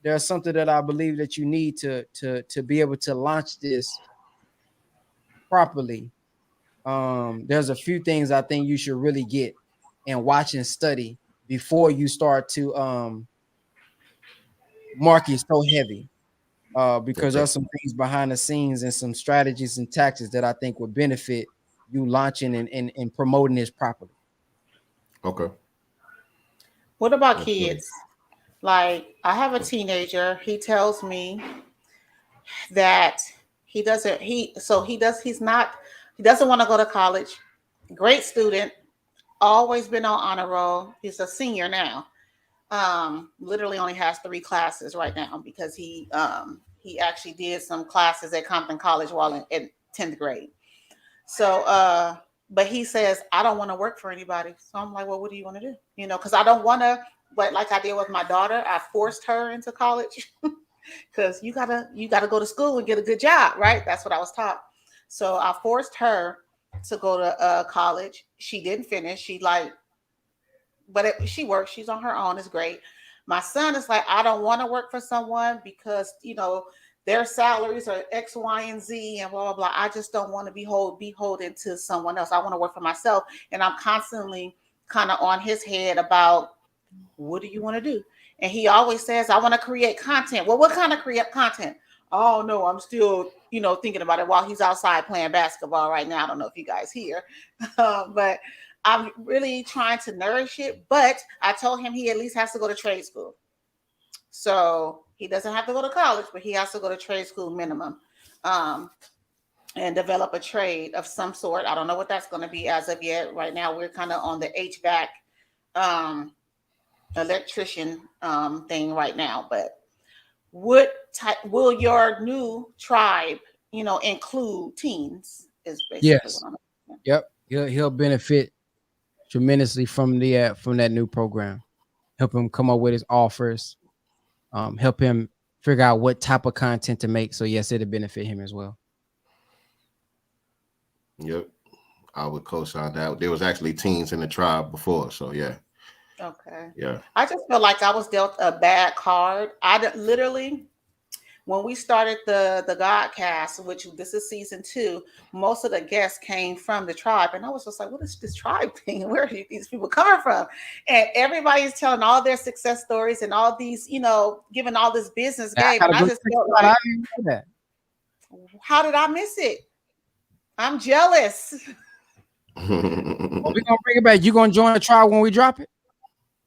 There's something that I believe that you need to be able to launch this properly. There's a few things I think you should really get and watch and study before you start to market so heavy. Because there's some things behind the scenes and some strategies and tactics that I think would benefit you launching and promoting this properly. Okay. What about kids? Like I have a teenager. He tells me that he doesn't want to go to college. Great student, always been on honor roll. He's a senior now. Literally only has 3 classes right now because he actually did some classes at Compton College while in 10th grade. So but he says, I don't want to work for anybody. So I'm like, well, what do you want to do? You know, because I don't want to, but like I did with my daughter, I forced her into college because you gotta go to school and get a good job, right? That's what I was taught. So I forced her to go to college. She didn't finish. She works. She's on her own. It's great. My son is like, I don't want to work for someone because, you know, their salaries are X, Y, and Z and blah, blah, blah. I just don't want to be beholden to someone else. I want to work for myself. And I'm constantly kind of on his head about what do you want to do? And he always says, I want to create content. Well, what kind of create content? Oh, no, I'm still, you know, thinking about it while he's outside playing basketball right now. I don't know if you guys hear, but I'm really trying to nourish it. But I told him he at least has to go to trade school. So he doesn't have to go to college, but he has to go to trade school minimum and develop a trade of some sort. I don't know what that's going to be as of yet. Right now, we're kind of on the HVAC electrician thing right now. But what type will your new tribe, you know, include teens? Is basically yes. What I'm Yep. He'll benefit tremendously from that new program. Help him come up with his offers. Help him figure out what type of content to make. So yes, it'll benefit him as well. Yep. I would co-sign that. There was actually teens in the tribe before, so yeah. Okay. Yeah. I just feel like I was dealt a bad card. Literally, when we started the Godcast, which this is season 2, most of the guests came from the tribe, and I was just like, "What is this tribe thing? Where are these people coming from?" And everybody's telling all their success stories and all these, giving all this business game, and I just felt like, how did I miss it? I'm jealous. Well, we're gonna bring it back. You gonna join the tribe when we drop it?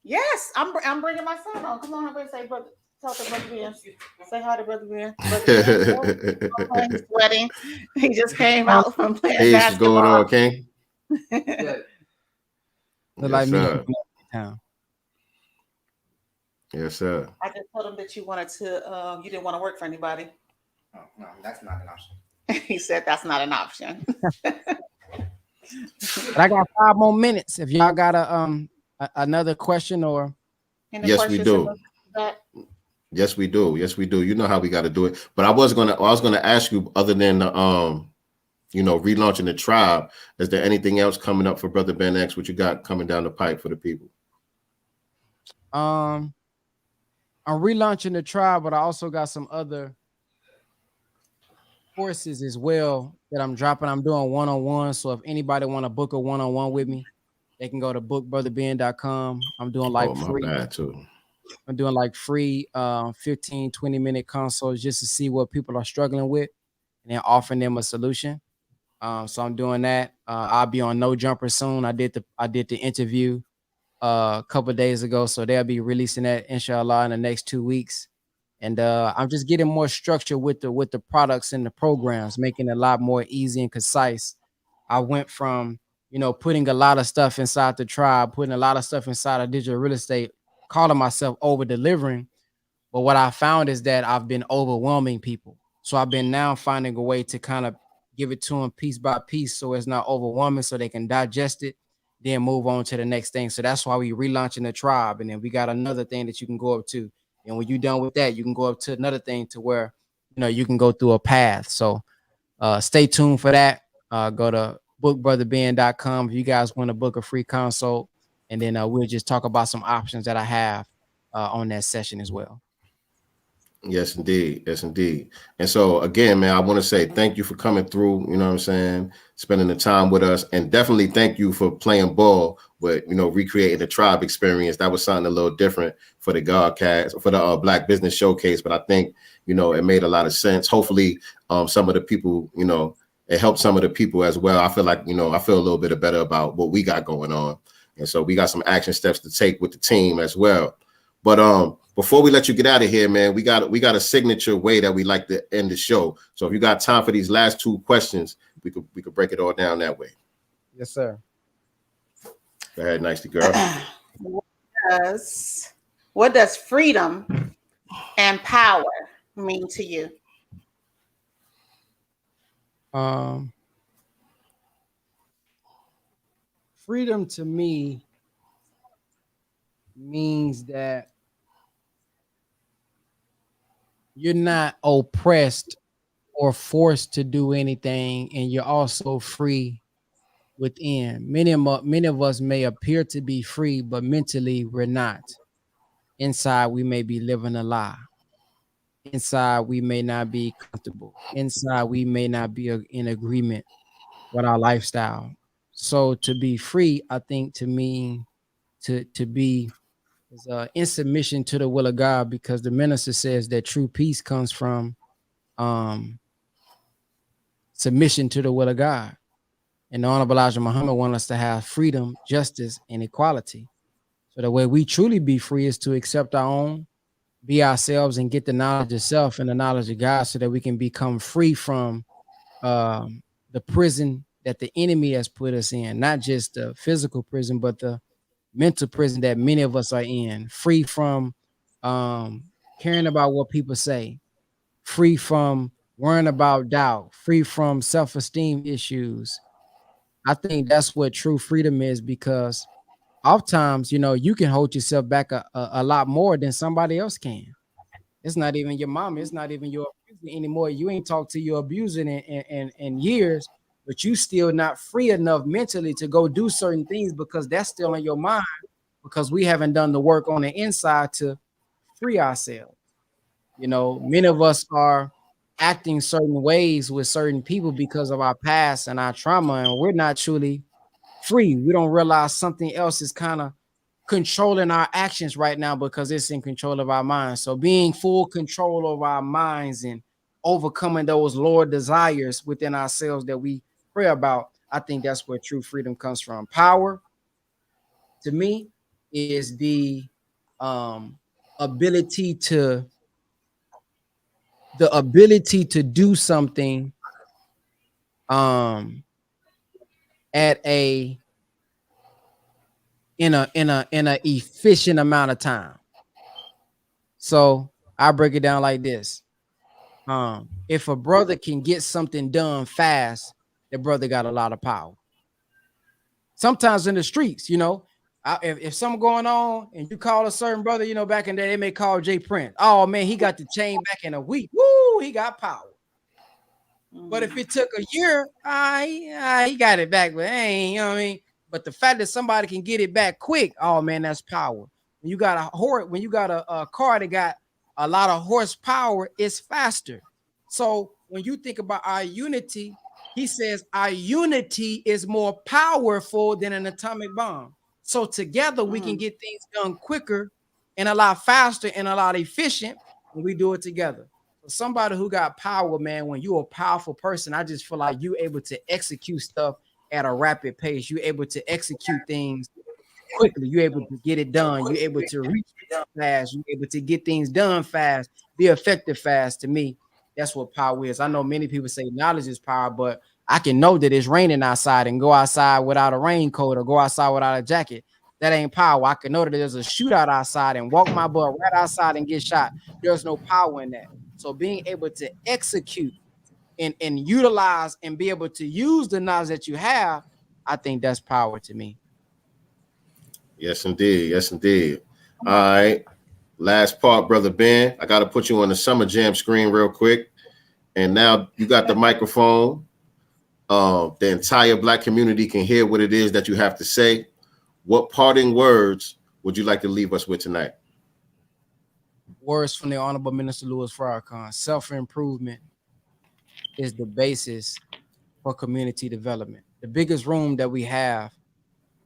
Yes, I'm bringing my son on. Come on, everybody, say brother. Talk to Brother Ben. Say hi to Brother Ben. He's sweating. He just came out from playing basketball. What's going on, King? Yes, like sir. Yes, sir. I just told him that you wanted to. You didn't want to work for anybody. Oh, no, that's not an option. He said that's not an option. But I got 5 more minutes. If y'all got another question or yes, we do. Yes, we do. Yes, we do. You know how we got to do it. But I was gonna ask you, other than relaunching the tribe, is there anything else coming up for Brother Ben X? What you got coming down the pipe for the people? I'm relaunching the tribe, but I also got some other courses as well that I'm dropping. I'm doing one-on-one. So if anybody want to book a one-on-one with me, they can go to bookbrotherben.com. I'm doing I'm doing like free 15, 20-minute consults just to see what people are struggling with and then offering them a solution. So I'm doing that. I'll be on No Jumper soon. I did the interview a couple of days ago, so they'll be releasing that inshallah in the next 2 weeks. And I'm just getting more structure with the products and the programs, making it a lot more easy and concise. I went from putting a lot of stuff inside the tribe, putting a lot of stuff inside of digital real estate, calling myself over delivering. But what I found is that I've been overwhelming people. So I've been now finding a way to kind of give it to them piece by piece so it's not overwhelming, so they can digest it, then move on to the next thing. So that's why we relaunching the tribe. And then we got another thing that you can go up to. And when you're done with that, you can go up to another thing to where, you can go through a path. So stay tuned for that. Go to bookbrotherben.com if you guys want to book a free consult. And then we'll just talk about some options that I have on that session as well. Yes, indeed. Yes, indeed. And so again, man, I want to say thank you for coming through, you know what I'm saying, spending the time with us, and definitely thank you for playing ball with, recreating the tribe experience. That was something a little different for the Godcast, for the Black Business Showcase, but I think, it made a lot of sense. Hopefully, some of the people, it helped some of the people as well. I feel like, I feel a little bit better about what we got going on. And so we got some action steps to take with the team as well. But before we let you get out of here, man, we got a signature way that we like to end the show. So if you got time for these last 2 questions, we could break it all down that way. Yes, sir. Go ahead, nyctegur. What does freedom and power mean to you? Freedom to me means that you're not oppressed or forced to do anything, and you're also free within. Many of us may appear to be free, but mentally we're not. Inside, we may be living a lie. Inside, we may not be comfortable. Inside, we may not be in agreement with our lifestyle. So to be free, I think to me, to be in submission to the will of God, because the minister says that true peace comes from submission to the will of God. And the Honorable Elijah Muhammad wants us to have freedom, justice, and equality. So the way we truly be free is to accept our own, be ourselves, and get the knowledge of self and the knowledge of God, so that we can become free from the prison that the enemy has put us in, not just the physical prison, but the mental prison that many of us are in, free from caring about what people say, free from worrying about doubt, free from self-esteem issues. I think that's what true freedom is, because oftentimes, you can hold yourself back a lot more than somebody else can. It's not even your mom. It's not even your abuser anymore. You ain't talked to your abuser in years, but you still not free enough mentally to go do certain things because that's still in your mind, because we haven't done the work on the inside to free ourselves. You know, many of us are acting certain ways with certain people because of our past and our trauma, and we're not truly free. We don't realize something else is kind of controlling our actions right now because it's in control of our minds. So being full control of our minds and overcoming those lower desires within ourselves that we pray about, I think that's where true freedom comes from. Power, to me, is the ability to do something at a in a efficient amount of time. So I break it down like this. If a brother can get something done fast, the brother got a lot of power. Sometimes in the streets, you know, if something going on and you call a certain brother, you know, back in the day, they may call Jay Prince. Oh man, he got the chain back in a week. Woo, he got power. But if it took a year, he got it back, but ain't, you know what I mean? But the fact that somebody can get it back quick, oh man, that's power. When you got a car that got a lot of horsepower, it's faster. So when you think about our unity, he says our unity is more powerful than an atomic bomb. So together we can get things done quicker and a lot faster and a lot efficient when we do it together. So somebody who got power, man, when you're a powerful person, I just feel like you're able to execute stuff at a rapid pace. You're able to execute things quickly. You're able to get it done. You're able to reach fast. You're able to get things done fast, be effective fast. To me, that's what power is. I know many people say knowledge is power, but I can know that it's raining outside and go outside without a raincoat or go outside without a jacket. That ain't power. I can know that there's a shootout outside and walk my butt right outside and get shot. There's no power in that. So being able to execute and utilize and be able to use the knowledge that you have, I think that's power to me. Yes, indeed. Yes, indeed. All right. Last part, Brother Ben. I got to put you on the Summer Jam screen real quick. And now you got the microphone. The entire Black community can hear what it is that you have to say. What parting words would you like to leave us with tonight? Words from the Honorable Minister Louis Farrakhan. Self-improvement is the basis for community development. The biggest room that we have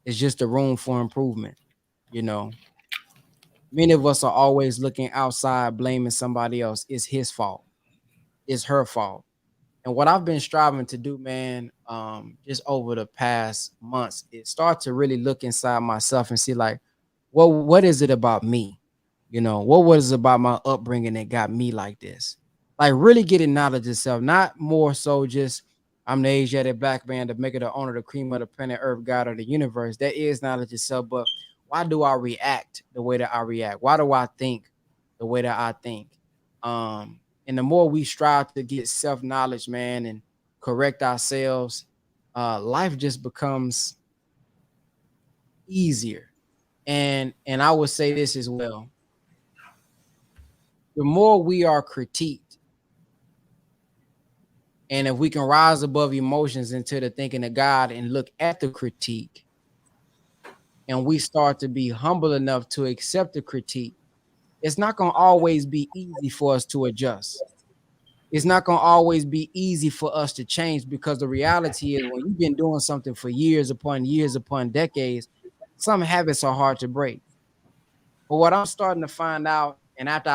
is just a room for improvement. You know, many of us are always looking outside, blaming somebody else. It's his fault. It's her fault. And what I've been striving to do, man, just over the past months, is start to really look inside myself and see, like, well, what is it about me? You know, what was it about my upbringing that got me like this? Like really getting knowledge of self, not more so just I'm the Asiatic Black man, the maker, the owner, the cream of the planet, earth, God of the universe. That is knowledge of self, but why do I react the way that I react? Why do I think the way that I think? And the more we strive to get self-knowledge, man, and correct ourselves, life just becomes easier. And I would say this as well. The more we are critiqued, and if we can rise above emotions into the thinking of God and look at the critique, and we start to be humble enough to accept the critique, it's not going to always be easy for us to adjust. It's not going to always be easy for us to change, because the reality is when you've been doing something for years upon decades, some habits are hard to break. But what I'm starting to find out, and after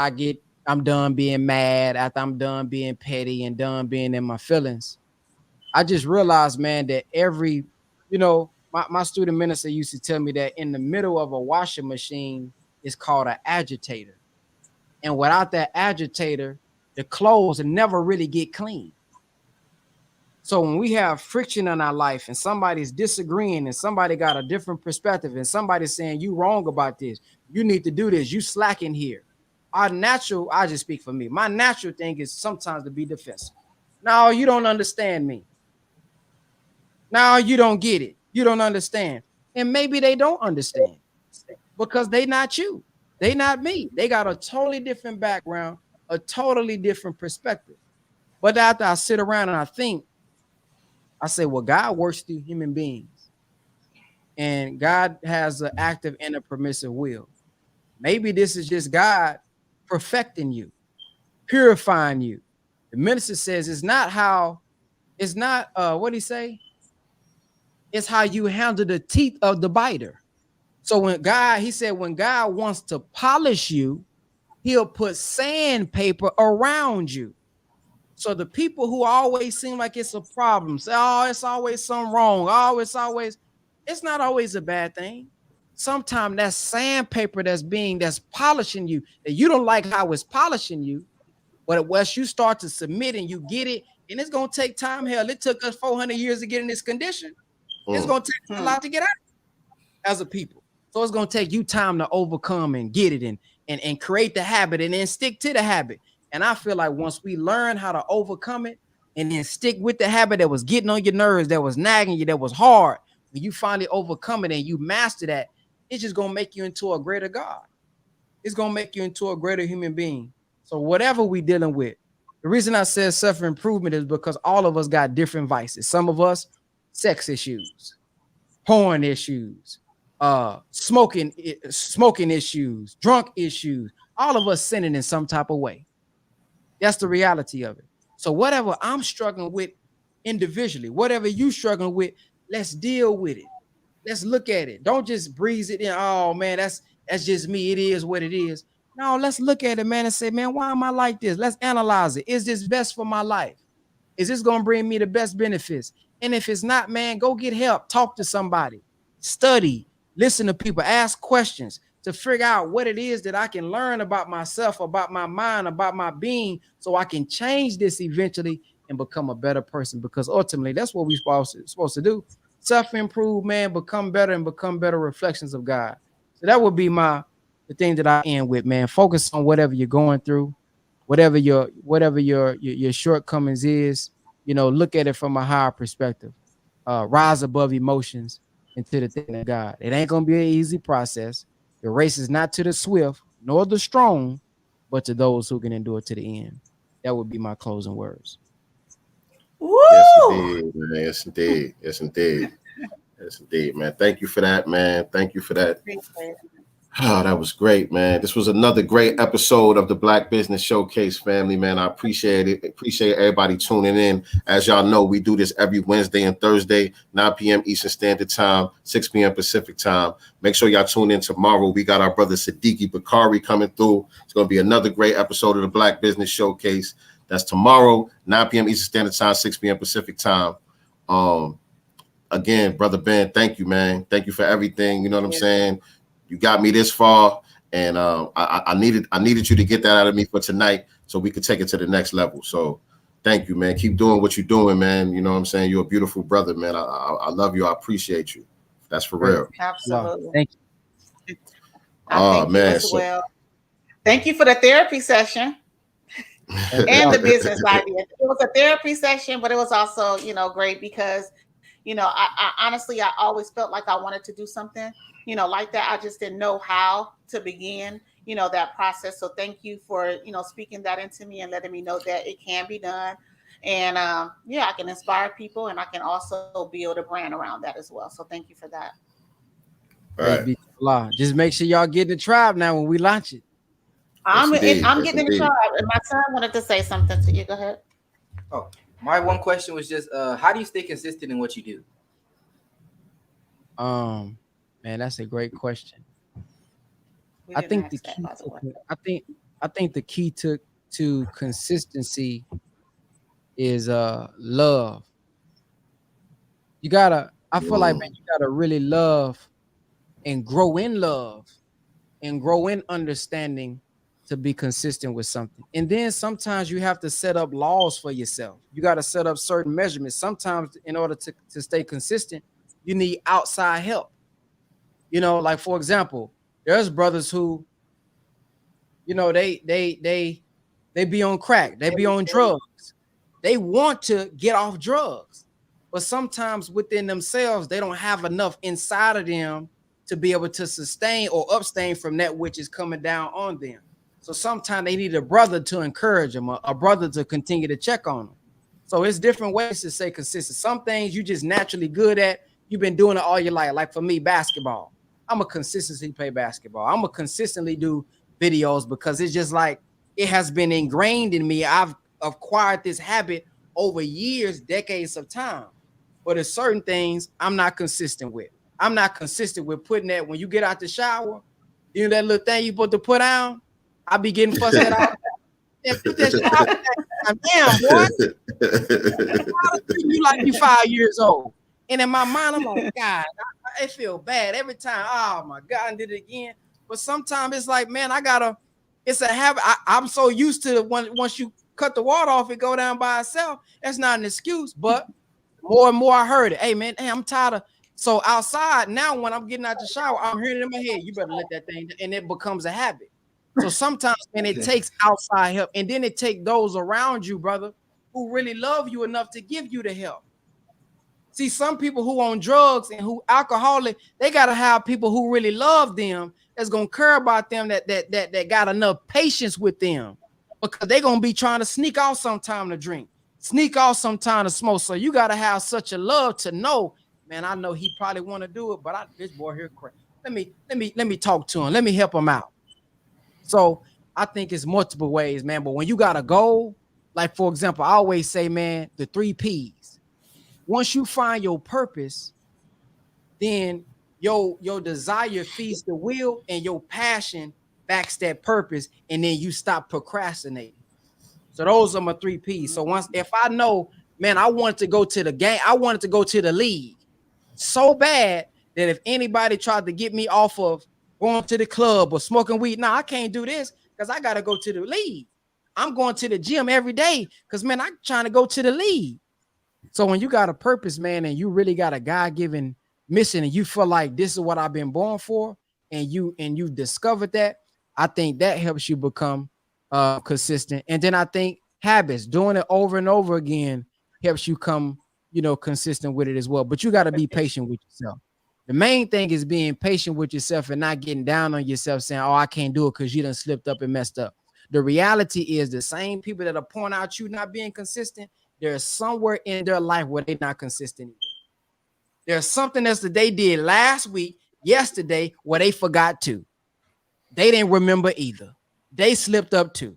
I'm done being mad, after I'm done being petty and done being in my feelings, I just realized, man, that my student minister used to tell me that in the middle of a washing machine is called an agitator. And without that agitator, the clothes never really get clean. So when we have friction in our life and somebody's disagreeing and somebody got a different perspective and somebody's saying you wrong about this, you need to do this, you slacking here. I just speak for me. My natural thing is sometimes to be defensive. No, you don't understand me. No, you don't get it. You don't understand. And maybe they don't understand because they not you. They not me. They got a totally different background, a totally different perspective. But after I sit around and I think, I say, well, God works through human beings, and God has an active and a permissive will. Maybe this is just God perfecting you, purifying you. The minister says it's not what he say? It's how you handle the teeth of the biter. So he said, when God wants to polish you, he'll put sandpaper around you. So the people who always seem like it's a problem, say, oh, it's always something wrong. Oh, it's not always a bad thing. Sometimes that's sandpaper that's polishing you, that you don't like how it's polishing you. But once you start to submit and you get it, and it's going to take time. Hell, it took us 400 years to get in this condition. It's going to take a lot to get out as a people. So it's going to take you time to overcome and get it and create the habit and then stick to the habit. And I feel like once we learn how to overcome it and then stick with the habit that was getting on your nerves, that was nagging you, that was hard, when you finally overcome it and you master that, it's just going to make you into a greater God. It's going to make you into a greater human being. So whatever we dealing with, the reason I said self-improvement is because all of us got different vices. Some of us, sex issues, porn issues, smoking issues, drunk issues, all of us sinning in some type of way. That's the reality of it. So whatever I'm struggling with individually, whatever you struggling with, let's deal with it. Let's look at it. Don't just breeze it in. Oh man, that's just me. It is what it is. No, let's look at it, man, and say, man, why am I like this? Let's analyze it. Is this best for my life? Is this going to bring me the best benefits? And if it's not, man, go get help. Talk to somebody. Study. Listen to people. Ask questions to figure out what it is that I can learn about myself, about my mind, about my being, so I can change this eventually and become a better person. Because ultimately, that's what we're supposed to do. Self-improve, man, become better and become better reflections of God. So that would be the thing that I end with, man. Focus on whatever you're going through, whatever your shortcomings is. Look at it from a higher perspective. Rise above emotions into the thing of God. It ain't gonna be an easy process. The race is not to the swift nor the strong, but to those who can endure to the end. That would be my closing words. Woo! Yes, indeed, man. Yes, indeed. Yes, indeed. Yes, indeed, man. Thank you for that, man. Thank you for that. Oh, that was great, man. This was another great episode of the Black Business Showcase, family, man. I appreciate it. Appreciate everybody tuning in. As y'all know, we do this every Wednesday and Thursday, 9 p.m. Eastern Standard Time, 6 p.m. Pacific Time. Make sure y'all tune in tomorrow. We got our brother Siddiqui Bakari coming through. It's going to be another great episode of the Black Business Showcase. That's tomorrow, 9 p.m. Eastern Standard Time, 6 p.m. Pacific Time. Again, Brother Ben, thank you, man. Thank you for everything. You know what I'm saying? You got me this far, and I needed you to get that out of me for tonight so we could take it to the next level. So thank you, man. Keep doing what you're doing, man. You know what I'm saying? You're a beautiful brother, man. I love you. I appreciate you. That's for real. Absolutely. Thank you. Thank you as well. Thank you for the therapy session and the business idea. It was a therapy session, but it was also, great because, I honestly, I always felt like I wanted to do something, like that. I just didn't know how to begin, that process. So thank you for, speaking that into me and letting me know that it can be done. And I can inspire people, and I can also build a brand around that as well. So thank you for that. Right. Just make sure y'all get in the tribe now when we launch it. I'm getting in the tribe. And my son wanted to say something to you. Go ahead. Oh, my one question was just, how do you stay consistent in what you do? Man, that's a great question. I think the key to consistency is love. I feel like, man, you gotta really love and grow in love and grow in understanding to be consistent with something. And then sometimes you have to set up laws for yourself. You got to set up certain measurements. Sometimes in order to stay consistent, you need outside help. Like for example, there's brothers who, they be on crack, they be on drugs. They want to get off drugs, but sometimes within themselves, they don't have enough inside of them to be able to sustain or abstain from that which is coming down on them. So sometimes they need a brother to encourage them, a brother to continue to check on them. So it's different ways to say consistent. Some things you just naturally good at. You've been doing it all your life. Like for me, basketball. I'm a consistently play basketball. I'm a consistently do videos because it's just like it has been ingrained in me. I've acquired this habit over years, decades of time. But there's certain things I'm not consistent with. I'm not consistent with putting that when you get out the shower, you know that little thing you put to put down. I be getting fussed at all. And put that damn boy. You like you 5 years old. And in my mind, I'm like, God, I feel bad every time. Oh my God, I did it again. But sometimes it's like, man, it's a habit. I'm so used to once you cut the water off, it go down by itself. That's not an excuse, but more and more I heard it. Hey man, I'm tired of. So outside now, when I'm getting out the shower, I'm hearing it in my head. You better let that thing, and it becomes a habit. So sometimes, man, it takes outside help, and then it takes those around you, brother, who really love you enough to give you the help. See, some people who on drugs and who alcoholic, they gotta have people who really love them, that's gonna care about them, that got enough patience with them, because they're gonna be trying to sneak out sometime to drink, sneak out sometime to smoke. So you gotta have such a love to know, man, I know he probably want to do it, but this boy here crazy. Let me talk to him. Let me help him out. So I think it's multiple ways, man. But when you got a goal, like for example, I always say, man, the 3 P's. Once you find your purpose, then your desire feeds the will, and your passion backs that purpose, and then you stop procrastinating. So those are my 3 P's. So if I know, man, I wanted to go to the game, I wanted to go to the league so bad that if anybody tried to get me off of going to the club or smoking weed, I can't do this because I got to go to the league. I'm going to the gym every day because, man, I'm trying to go to the league. So when you got a purpose, man, and you really got a God-given mission, and you feel like this is what I've been born for, and you discovered that, I think that helps you become consistent. And then I think habits, doing it over and over again, helps you come, consistent with it as well. But you got to be patient with yourself. The main thing is being patient with yourself and not getting down on yourself saying, oh, I can't do it because you done slipped up and messed up. The reality is the same people that are pointing out you not being consistent, there's somewhere in their life where they're not consistent either. There's something else that they did last week, yesterday, where they forgot to. They didn't remember either. They slipped up too.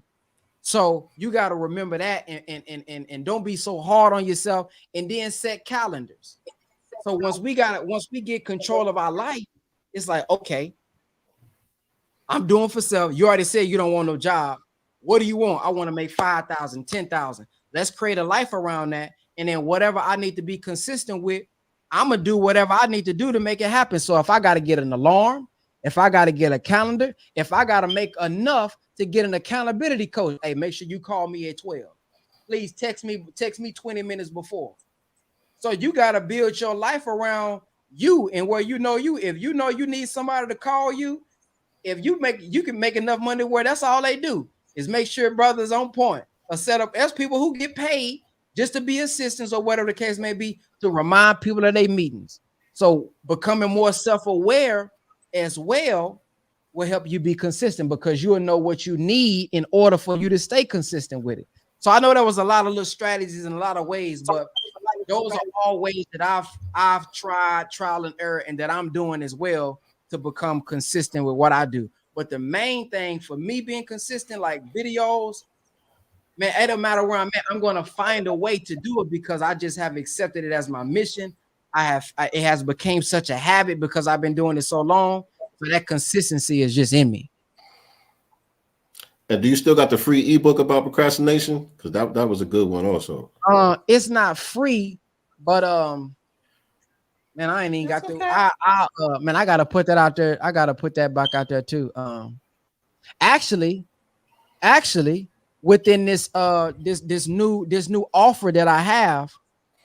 So you got to remember that and don't be so hard on yourself, and then set calendars. So once we get control of our life, it's like, okay, I'm doing for self. You already said you don't want no job. What do you want? I want to make 5,000, 10,000. Let's create a life around that. And then whatever I need to be consistent with, I'm going to do whatever I need to do to make it happen. So if I got to get an alarm, if I got to get a calendar, if I got to make enough to get an accountability coach, hey, make sure you call me at 12. Please text me 20 minutes before. So you got to build your life around you and where you. If you know you need somebody to call you, if you can make enough money where that's all they do is make sure brothers on point are set up as people who get paid just to be assistants or whatever the case may be, to remind people of their meetings. So becoming more self-aware as well will help you be consistent, because you'll know what you need in order for you to stay consistent with it. So I know there was a lot of little strategies in a lot of ways, but those are all ways that I've tried trial and error, and that I'm doing as well to become consistent with what I do. But the main thing for me being consistent, like videos, man, it don't matter where I'm at, I'm going to find a way to do it because I just have accepted it as my mission. It has become such a habit because I've been doing it so long. So that consistency is just in me. And do you still got the free ebook about procrastination? Because that was a good one also. It's not free, but man, I ain't even got to. Okay. Man, I gotta put that out there. I gotta put that back out there too. Actually, within this this new offer that I have,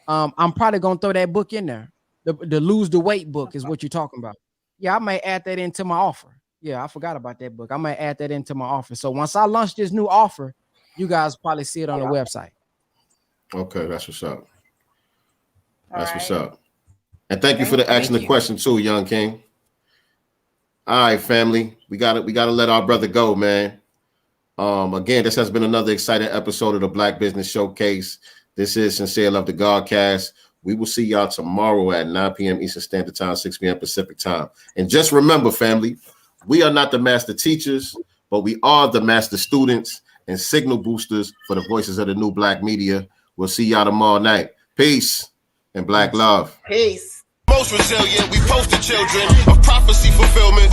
I'm probably gonna throw that book in there. The Lose the Weight book is what you're talking about. Yeah, I might add that into my offer. Yeah, I forgot about that book. I might add that into my offer. So once I launch this new offer, you guys probably see it on the website. Okay, that's what's up. That's what's up. And thank you for asking the question too, Young King. All right, family. We gotta let our brother go, man. Again, this has been another exciting episode of the Black Business Showcase. This is Sincere Love the Godcast. We will see y'all tomorrow at 9 p.m. Eastern Standard Time, 6 p.m. Pacific Time. And just remember, family, we are not the master teachers, but we are the master students and signal boosters for the voices of the new Black media. We'll see y'all tomorrow night. Peace and Black love. Peace. Most resilient, we poster children of prophecy fulfillment.